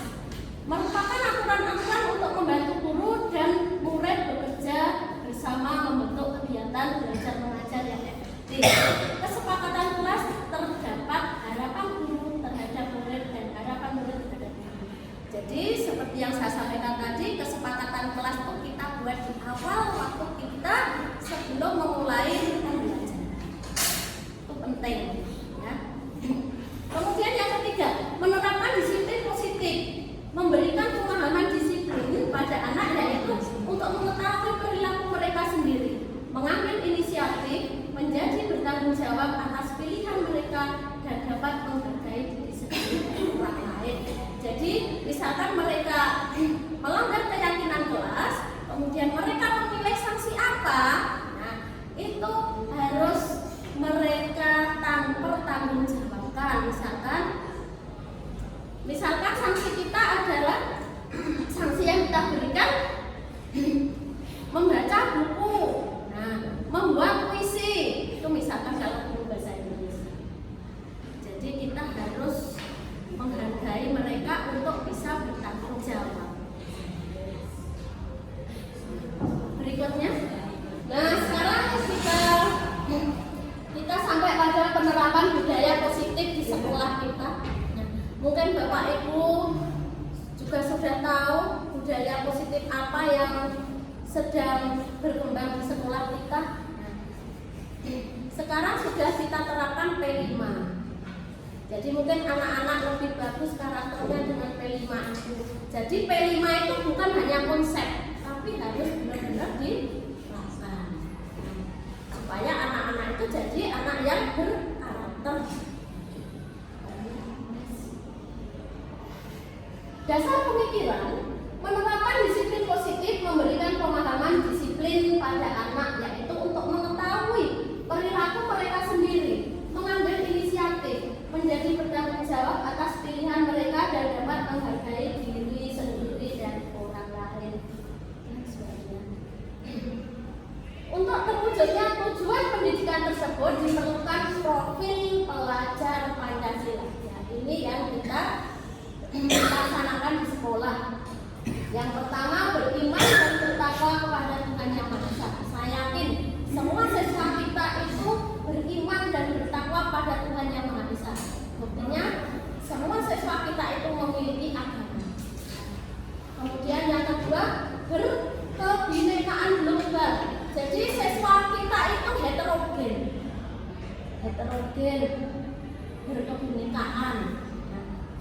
merupakan aturan-aturan untuk membantu guru dan murid bekerja bersama membentuk kegiatan belajar mengajar yang efektif. Kesepakatan kelas terdapat harapan guru terhadap Jadi seperti yang saya sampaikan tadi, kesepakatan kelas itu kita buat di awal waktu kita sebelum memulai pembelajaran. Itu penting ya. Kemudian yang ketiga, menerapkan disiplin positif, memberikan pemahaman disiplin pada anak yaitu untuk mengetahui perilaku mereka sendiri, mengambil inisiatif, menjadi bertanggung jawab atas pilihan mereka dan dapat menghargai diri sendiri dan orang lain. Jadi misalkan mereka melanggar keyakinan kelas, kemudian mereka memilih sanksi apa, nah itu harus mereka pertanggungjawabkan. Misalkan sanksi kita adalah sanksi yang kita berikan membaca buku, nah membuat puisi, itu misalkan kalau guru bahasa Indonesia. Jadi kita harus menghargai mereka untuk bisa bertanggung jawab. Berikutnya, nah sekarang kita sampai pada penerapan budaya positif di sekolah kita. Nah, mungkin Bapak Ibu juga sudah tahu budaya positif apa yang sedang berkembang di sekolah kita. Nah, sekarang sudah kita terapkan P5. Jadi mungkin anak-anak lebih bagus karakternya dengan P5 itu. Jadi P5 itu bukan hanya konsep, tapi harus benar-benar diterapkan supaya anak-anak itu jadi anak yang berkarakter. Dasar pemikiran, menerapkan disiplin positif, memberikan pemahaman disiplin pada anak yaitu untuk mengetahui perilaku mereka sendiri, mengambil inisiatif, menjadi bertanggung jawab atas pilihan mereka dan dapat menghargai diri sendiri dan orang lain. Untuk terwujudnya tujuan pendidikan tersebut diperlukan profil pelajar Pancasila. Ya, ini yang kita laksanakan di sekolah. Yang pertama, beriman dan bertakwa kepada Tuhan Yang Maha Esa. Saya yakin semua siswa kita itu beriman dan bertakwa pada Tuhan Yang Maha Esa. Buktinya semua siswa kita itu memiliki agama. Kemudian yang kedua, berkebinekaan global. Jadi siswa kita itu heterogen, berkebinekaan,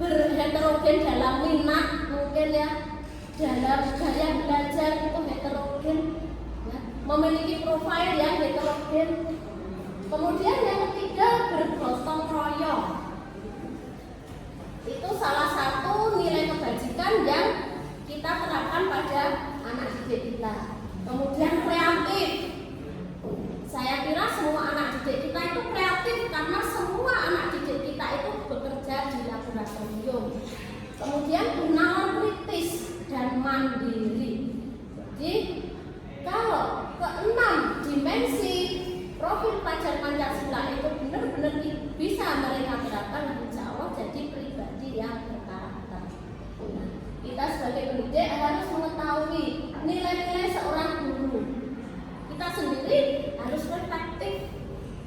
berheterogen dalam minat mungkin ya, dalam gaya belajar itu heterogen, ya, memiliki profil yang heterogen. Kemudian yang ketiga, bergotong royong. Itu salah satu nilai kebajikan yang kita terapkan pada anak didik kita. Kemudian kreatif. Saya kira semua anak didik kita itu kreatif karena semua anak didik kita itu bekerja di laboratorium. Kemudian bernalar kritis dan mandiri. Jadi kalau keenam dimensi profil pelajar Pancasila itu benar-benar bisa mereka terapkan, insya Allah jadi pribadi yang berkarakter. Nah, kita sebagai pendidik harus mengetahui nilai-nilai seorang guru. Kita sendiri harus reflektif,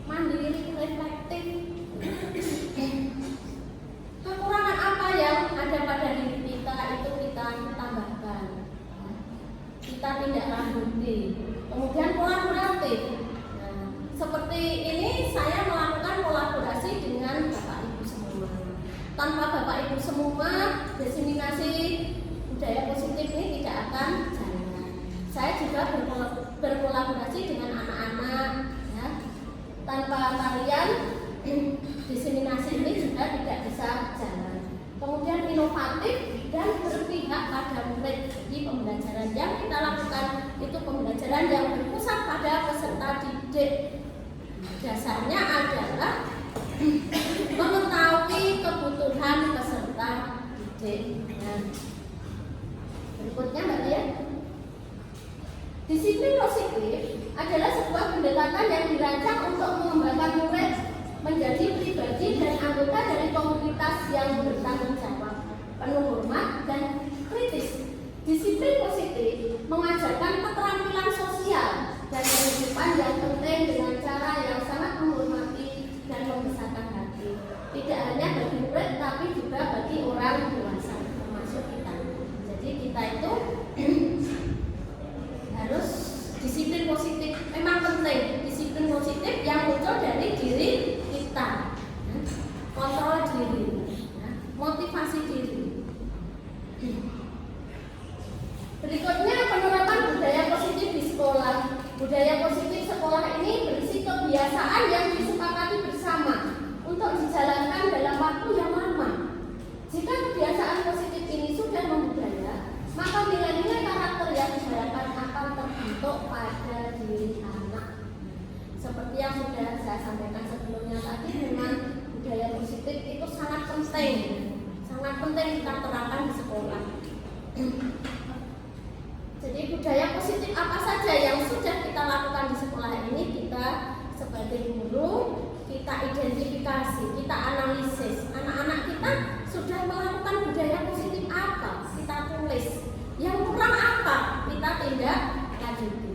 mandiri, reflektif. Kekurangan apa yang ada pada diri kita itu kita tambahkan. Kita tidak lanjuti. Kemudian kolaboratif. Nah, seperti ini saya melakukan kolaborasi dengan Bapak Ibu semua. Tanpa Bapak Ibu semua, diseminasi budaya positif ini tidak akan jalan. Saya juga berkolaborasi dengan anak-anak, ya. Tanpa kalian, diseminasi ini juga tidak bisa jalan. Kemudian inovatif dan berpihak pada murid. Jadi pembelajaran yang kita lakukan itu pembelajaran yang berpusat pada peserta didik. Dasarnya adalah mengetahui kebutuhan peserta didik. Nah, berikutnya Mbak Lia. Disiplin positif adalah sebuah pendekatan yang dirancang untuk mengembangkan murid menjadi pribadi dan anggota dari komunitas yang bertanggung jawab, penuh hormat dan kritis. Disiplin positif mengajarkan keterampilan sosial dan kehidupan yang penting dengan cara yang sangat menghormati dan membesarkan hati. Tidak hanya bagi murid tapi juga bagi orang dewasa termasuk kita. sampaikan sebelumnya tadi, memang budaya positif itu sangat penting kita terapkan di sekolah. Jadi budaya positif apa saja yang sudah kita lakukan di sekolah ini, kita sebagai guru kita identifikasi, kita analisis anak-anak kita sudah melakukan budaya positif apa, kita tulis. Yang kurang apa, kita tindak lanjuti.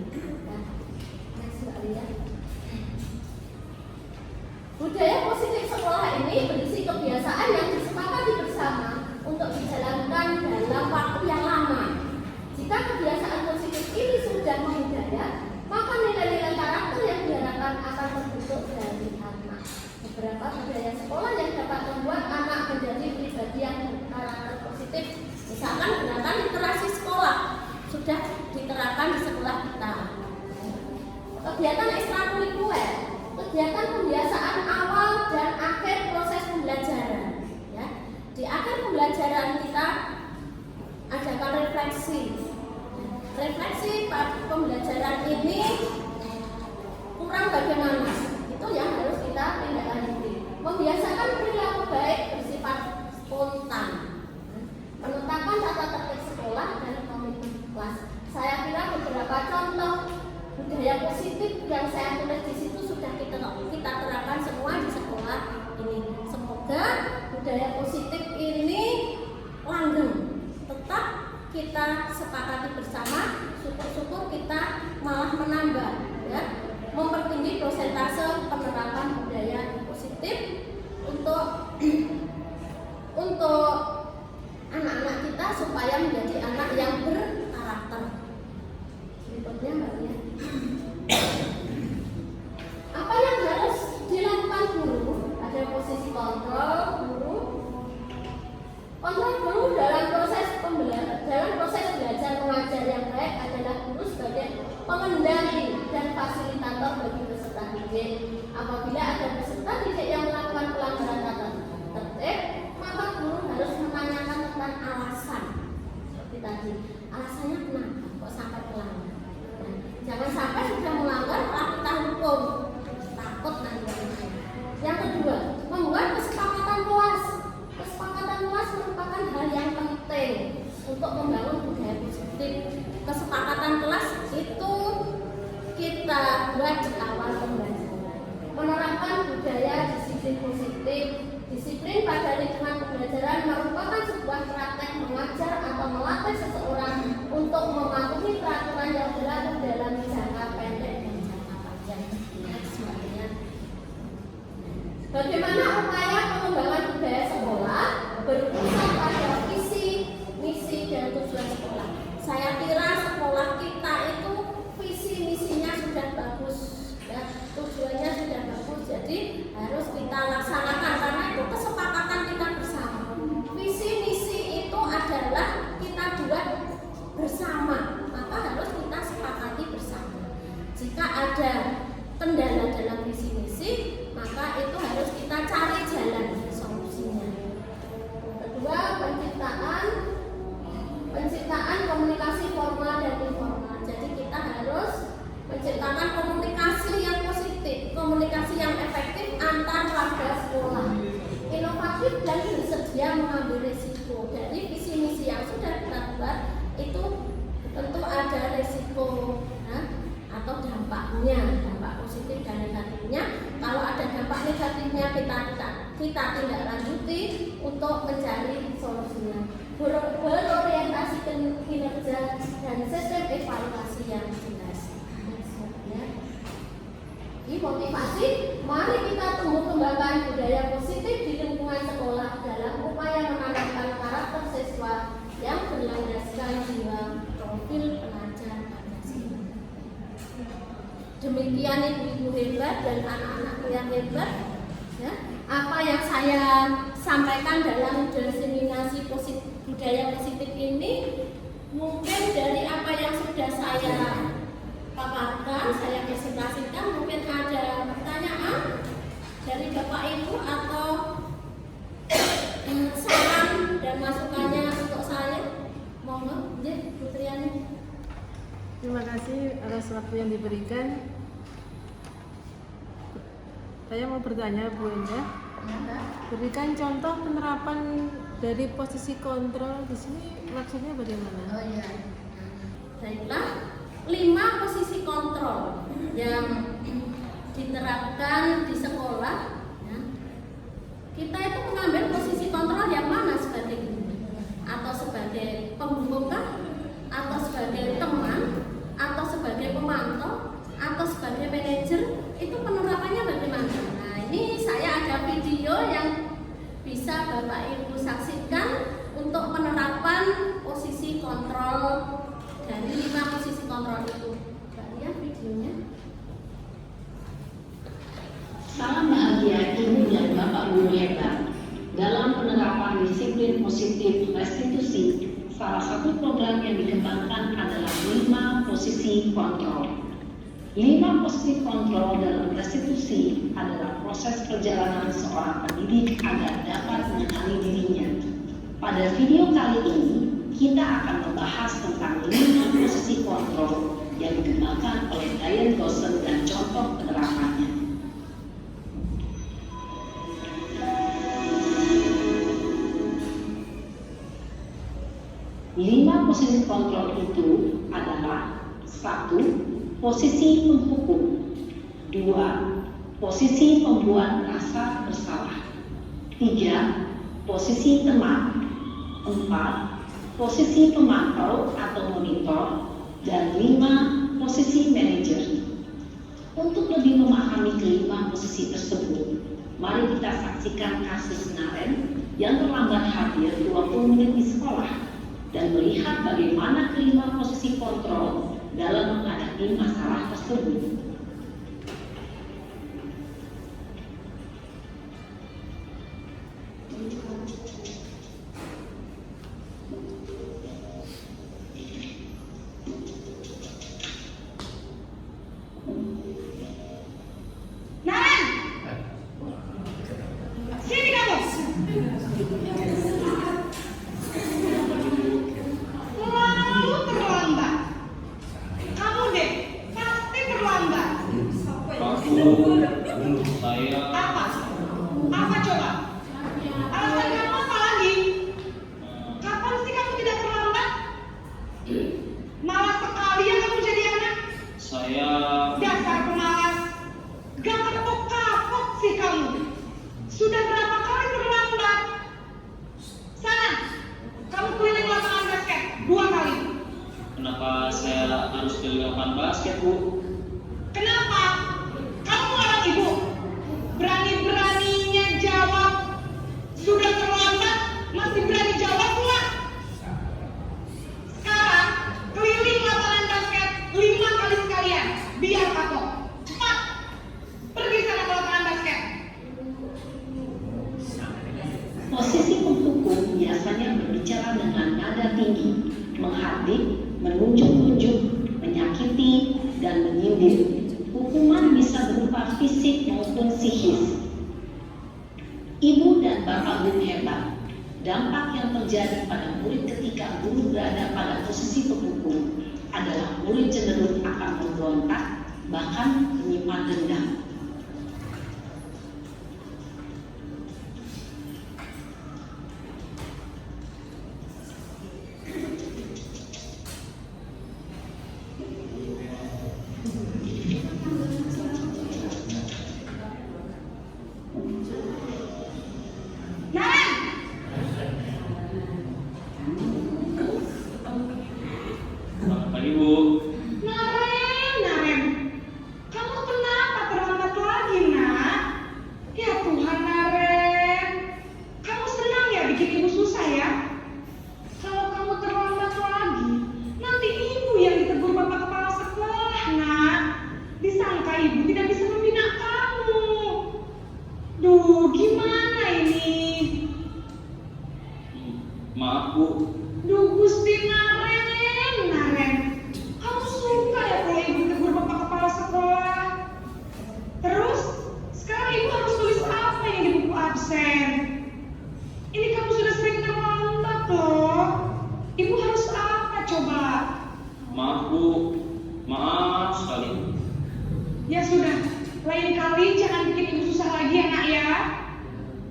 Budaya positif sekolah ini berisi kebiasaan yang disepakati bersama untuk dijalankan dalam waktu yang lama. Jika kebiasaan positif ini sudah membudaya, maka nilai-nilai karakter yang diharapkan akan terbentuk dari anak. Beberapa budaya sekolah yang dapat membuat anak menjadi pribadi yang berkarakter positif, misalkan gerakan literasi sekolah sudah diterapkan di sekolah kita. Kegiatan ekstrakurikuler, kegiatan pembiasaan awal dan akhir proses pembelajaran. Ya. Di akhir pembelajaran kita adakan refleksi. Refleksi pembelajaran ini kurang bagaimana? Itu yang harus kita tindak lanjuti. Membiasakan perilaku baik bersifat spontan. Menetapkan tata tertib sekolah dan komitmen kelas. Saya kira beberapa contoh budaya positif yang saya tulis di situ sudah kita terapkan semua di sekolah ini. Semoga budaya positif ini langgeng, tetap kita sepakati bersama. Syukur-syukur kita malah menambah, ya, mempertinggi prosentase penerapan budaya positif untuk anak-anak kita supaya menjadi anak yang berkarakter. Berikutnya Mbak Nia. Apa yang harus dilakukan guru? Ada posisi kontrol guru. Kontrol guru dalam proses belajar mengajar yang baik adalah guru sebagai pengendali dan fasilitator bagi peserta didik. Apabila ada peserta didik yang melakukan pelanggaran tata tertib, maka guru harus menanyakan tentang alasan. Seperti tadi, alasannya kenapa kok sampai pelanggar? Jangan sampai sudah melanggar malah kita hukum, takut nanti. Yang kedua, membuat kesepakatan kelas. Kesepakatan kelas merupakan hal yang penting untuk membangun budaya positif. Kesepakatan kelas itu kita buat di awal pembelajaran. Menerapkan budaya disiplin positif. Disiplin pada lingkungan pembelajaran merupakan sebuah praktek mengajar atau melatih seseorang untuk mematuhi peraturan yang berlaku dalam jangka pendek dan jangka panjang. Bagaimana upaya pengembangan budaya sekolah berpusat pada visi, misi, dan tujuan sekolah. Saya kira sekolah kita itu visi misinya sudah bagus, ya, tujuannya sudah bagus. Jadi harus kita laksanakan karena itu kesepakatan kita bersama. Visi misi itu adalah kita buat bersama, maka harus kita sepakati bersama. Jika ada kendala dalam visi misi, maka itu harus kita cari jalan solusinya. Kedua, penciptaan komunikasi formal dan informal. Jadi kita harus menciptakan komunikasi yang positif, komunikasi yang efektif antar warga sekolah, inovatif dan bersedia mengambil risiko. Dari visi misi yang sudah kita buat itu tentu ada risiko, nah, atau dampaknya, dampak positif dan negatifnya. Kalau ada dampak negatifnya kita tindak lanjuti untuk mencari solusinya. Berorientasi kinerja dan sistem evaluasi yang jelas. Di motivasi, mari kita tumbuh kembangkan budaya positif di lingkungan sekolah dalam upaya menanamkan karakter siswa yang berlandaskan jiwa profil pelajar Pancasila. Demikian ibu-ibu hebat dan anak-anakku yang hebat, ya, apa yang saya sampaikan dalam diseminasi budaya positif ini mungkin dari apa yang sudah saya paparkan, saya presentasikan. Mungkin ada pertanyaan dari Bapak Ibu atau saran dan masukannya untuk saya. Mohon, Bu Triani. Terima kasih atas waktu yang diberikan. Saya mau bertanya Bu Endah, berikan contoh penerapan dari posisi kontrol di sini maksudnya bagaimana? Oh iya. Baiklah, 5 posisi kontrol yang diterapkan di sekolah. Ya. Kita itu mengambil posisi kontrol yang mana sebagai guru, atau sebagai pembuka, atau sebagai teman, atau sebagai pemantau, atau sebagai manajer. Itu penerapannya bagaimana? Nah, ini saya ada video yang bisa Bapak Ibu saksikan untuk penerapan posisi kontrol dari 5 posisi kontrol itu. Mbak lihat videonya. Salam bahagia Ibu dan Bapak Guru hebat. Dalam penerapan disiplin positif restitusi, salah satu program yang dikembangkan adalah 5 posisi kontrol. 5 posisi kontrol dalam restitusi adalah proses perjalanan seorang pendidik agar dapat mengenali dirinya. Pada video kali ini, kita akan membahas tentang 5 posisi kontrol yang dikembangkan oleh Diane Gosson dan contoh penerapannya. 5 posisi kontrol itu adalah 1. Posisi penghukum. 2. Posisi pembuat rasa bersalah. 3. Posisi teman. 4. Posisi pemantau atau monitor. Dan 5. Posisi manajer. Untuk lebih memahami kelima posisi tersebut, mari kita saksikan kasus Naren yang terlambat hadir 20 menit di sekolah dan melihat bagaimana kelima posisi kontrol dalam menghadapi masalah tersebut. Apa coba? Alasan kamu apa lagi? Kapan sih kamu tidak terlambat? Malas sekali ya kamu jadi anak. Saya Dasar pemalas. Gak kapok-kapok sih kamu. Sudah berapa kali terlambat? Sana, kamu keliling lapangan basket 2 kali. kenapa saya harus keliling lapangan basket, Bu? Kenapa? Kamu anak ibu. Berani-beraninya jawab. Sudah terlambat, masih berani jawab pula. Sekarang, keliling lapangan basket 5 kali sekalian. Biar kapok. Cepat. Pergi sana ke lapangan basket. Posisi penghukum biasanya berbicara dengan nada tinggi, menghardik, menunjuk-nunjuk, menyakiti, dan menyindir. Hukuman bisa berupa fisik maupun psikis. Ibu dan Bapak Guru hebat, dampak yang terjadi pada murid ketika guru berada pada posisi penghukum adalah murid cenderung akan memberontak, bahkan menyimpan dendam. Selamat pagi, Bu. Naren, kamu kenapa terlambat lagi, nak? Ya Tuhan, Naren, kamu senang ya bikin ibu susah ya? Kalau kamu terlambat lagi, nanti ibu yang ditegur bapak kepala sekolah, nak. Disangka ibu tidak bisa membina kamu. Duh, gimana ini? Maaf, Bu. Duh, Gusti Naren, kamu suka ya kalau ibu tegur bapak kepala sekolah? Terus, sekarang ibu harus tulis apa yang di buku absen? Ini kamu sudah sering terlambat loh. Ibu harus apa coba? Maaf, Bu. Maaf sekali. Ya sudah, lain kali jangan bikin ibu susah lagi ya nak ya.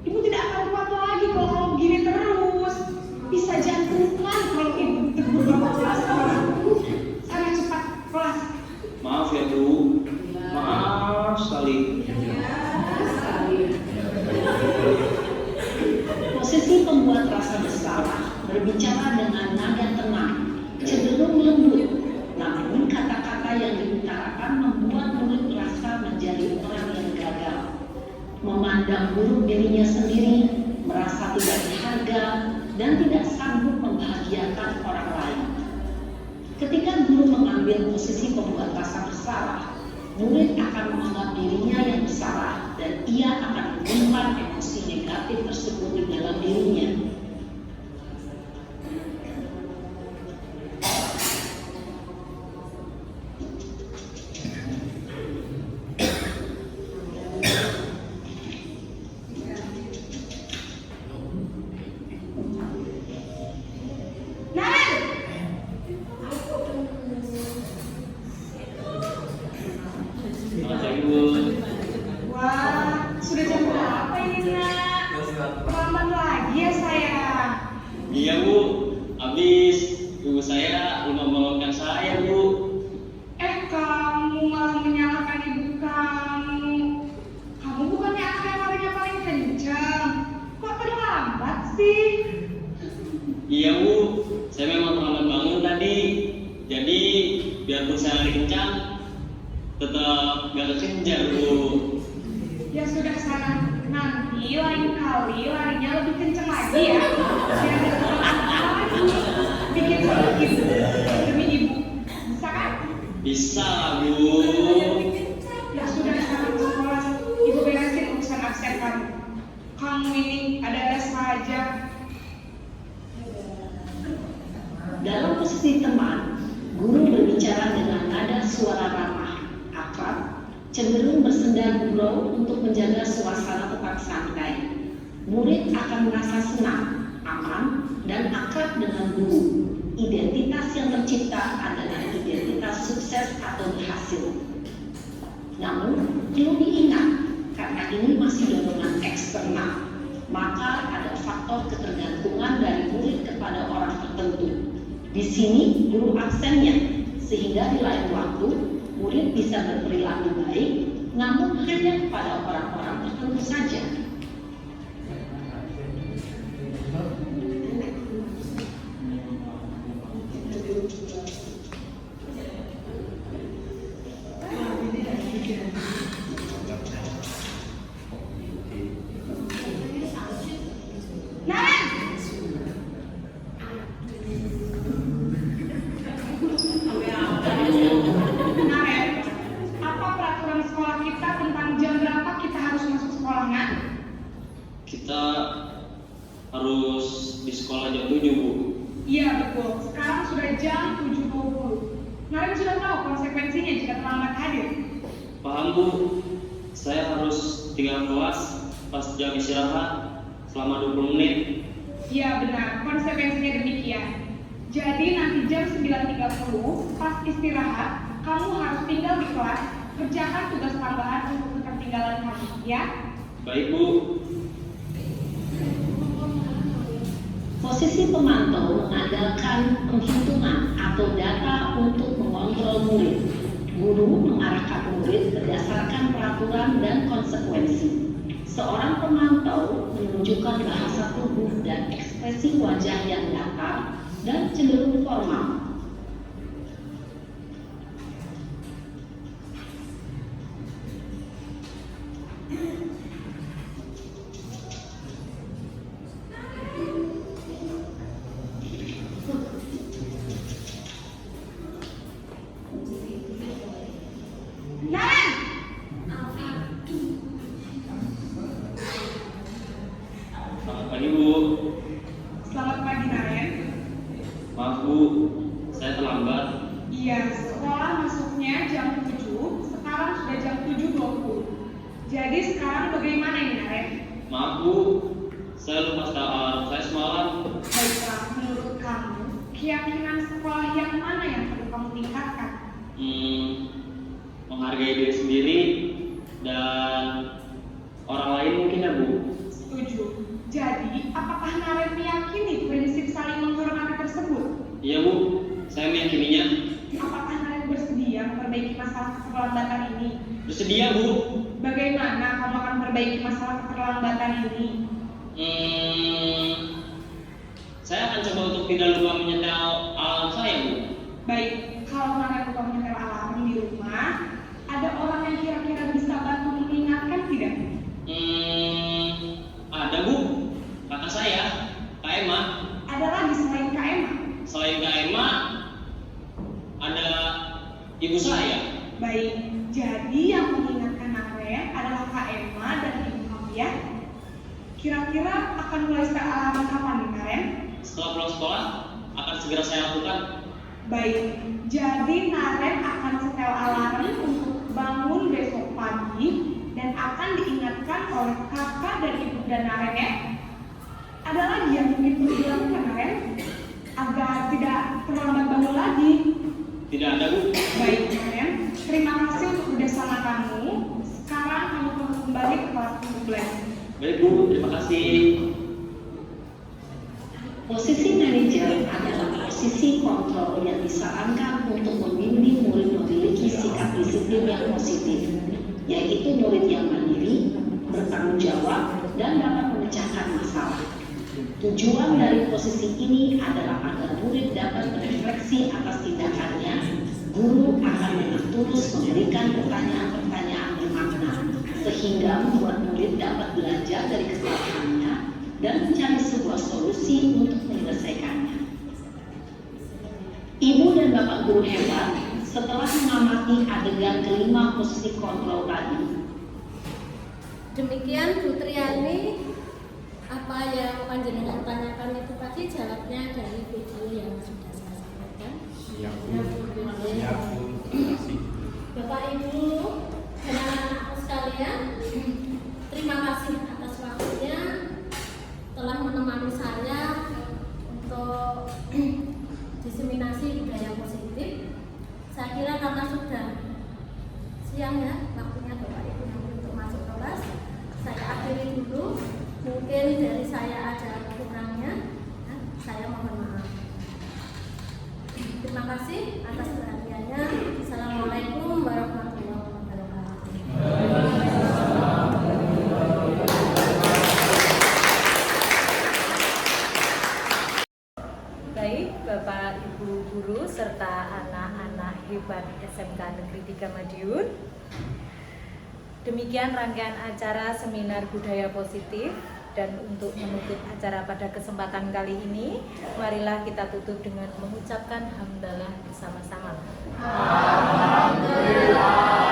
Ibu tidak akan kuat lagi kalau kamu begini terus. Bisa jantungan kalau ibu tegur bapak kelas sekolah. Sana cepat kelas. Maaf ya Bu, maaf sekali. Posisi pembuat rasa bersalah berbicara dengan nada tenang, cenderung lembut, namun kata-kata yang diutarakan membuat murid merasa menjadi orang yang gagal, memandang buruk dirinya sendiri, merasa tidak berharga, dan tidak sanggup membahagiakan orang lain. Ketika guru mengambil posisi pembuat rasa bersalah, murid akan menganggap dirinya yang bersalah dan ia akan menyimpan emosi negatif tersebut di dalam dirinya. Naren! Selamat pagi Bu. Wah, sudah jam berapa ini nak? Terlambat lagi ya sayang. Iya Bu, habis ibu saya lupa membangunkan saya Bu. Kamu malah menyalahkan ibu kamu. Kamu bukannya anak yang larinya paling kencang. Kok terlambat sih? Iya Bu, saya memang terlambat bangun tadi. Jadi biarpun saya lari kencang, tetap gak kekejar Bu. Ya sudah sana. Nanti lain kali larinya lebih kencang lagi ya. Biar ada semangat lagi. Bikin semangat ibu demi ibu. Bisa kan? Bisa Bu. Ya sudah sana ke sekolah. Ibu beresin urusan absen kamu. Kamu ini ada-ada saja. Dalam posisi teman, guru berbicara dengan nada suara ramah, akrab, cenderung bersenda gurau untuk menjaga suasana tetap santai. Murid akan merasa senang, aman, dan akrab dengan guru. Identitas yang tercipta adalah identitas sukses atau berhasil. Namun, perlu diingat, karena ini masih dorongan eksternal, maka ada faktor ketergantungan dari murid kepada orang tertentu. Di sini guru absennya, sehingga di lain waktu murid bisa berperilaku baik, namun hanya kepada orang-orang tertentu saja. Naren, apa peraturan sekolah kita tentang jam berapa kita harus masuk sekolah, Nak? Kita harus di sekolah jam 7 Bu. Iya betul, sekarang sudah jam 7.20. Naren sudah tahu konsekuensinya jika terlambat hadir. Paham Bu, saya harus tinggal kelas pas jam istirahat selama 20 menit. Iya benar, konsekuensinya demikian. Jadi nanti jam 9.30 pas istirahat, kamu harus tinggal di kelas, kerjakan tugas tambahan untuk ketertinggalan kamu, ya? Baik Bu. Posisi pemantau mengandalkan penghitungan atau data untuk mengontrol murid. Guru mengarahkan murid berdasarkan peraturan dan konsekuensi. Seorang pemantau menunjukkan bahasa tubuh dan ekspresi wajah yang datar dan cenderung formal. Naren! Selamat pagi Bu. Selamat pagi Naren. Maaf Bu, saya terlambat. Iya, sekolah masuknya jam 7, sekarang sudah jam 7.20. Jadi sekarang bagaimana ini Naren? Maaf Bu, saya lupa taruh saya semalam. Baiklah, menurut kamu, keyakinan sekolah yang mana yang perlu kamu tingkatkan? Menghargai diri sendiri dan orang keterlambatan ini? Bersedia, Bu. Bagaimana kamu akan memperbaiki masalah keterlambatan ini? Saya akan coba untuk tidak lupa menyetel alarm saya, Bu. Baik, kalau Naren lupa menyetel alarm di rumah, ada orang yang kira-kira bisa bantu mengingatkan tidak? Ada, Bu. Kakak saya, Kak Emma. Ada lagi selain Kak Emma? Selain Kak Emma, ada ibu saya. Baik, jadi yang mengingatkan Naren adalah Kak Emma dan Ibu kamu ya? Kira-kira akan mulai setel alarm kapan nih Naren? Setelah pulang sekolah, akan segera saya lakukan. Baik, jadi Naren akan setel alarm untuk bangun besok pagi dan akan diingatkan oleh kakak dan ibu dan Naren ya. Ada lagi yang mungkin perlu dilakukan Naren agar tidak terlambat bangun lagi? Tidak ada, Bu. Baik Naren, terima kasih untuk kerjasama kamu. Sekarang kamu perlu kembali ke kelas untuk belajar. Baik, Bu. Terima kasih. Posisi manajer adalah posisi kontrol yang disarankan untuk membimbing murid memiliki sikap disiplin yang positif, yaitu murid yang mandiri, bertanggung jawab, dan dapat memecahkan masalah. Tujuan dari posisi ini adalah agar murid dapat berefleksi atas tindakannya. Guru akan dengan tulus memberikan pertanyaan-pertanyaan bermakna, sehingga membuat murid dapat belajar dari kesalahannya dan mencari sebuah solusi untuk menyelesaikannya. Ibu dan Bapak guru hebat, setelah mengamati adegan kelima posisi kontrol tadi, Demikian Bu Triani, apa yang panjenengan tanyakan itu tadi jawabnya dari video yang sudah saya sampaikan. Siap, Bu. Siap, Bu. Terima kasih. Bapak Ibu dan anak-anakku sekalian, terima kasih atas waktunya telah menemani saya untuk diseminasi budaya positif. Saya kira karena sudah siang ya, waktunya Bapak Ibu nanti untuk masuk kelas. Saya akhiri dulu. Mungkin dari saya ada kurangnya, saya mohon maaf. Terima kasih atas perhatiannya. Assalamualaikum warahmatullahi wabarakatuh. Baik, Bapak Ibu guru serta anak-anak hebat SMK Negeri 3 Madiun. Demikian rangkaian acara seminar budaya positif, dan untuk menutup acara pada kesempatan kali ini, marilah kita tutup dengan mengucapkan hamdalah bersama-sama. Alhamdulillah.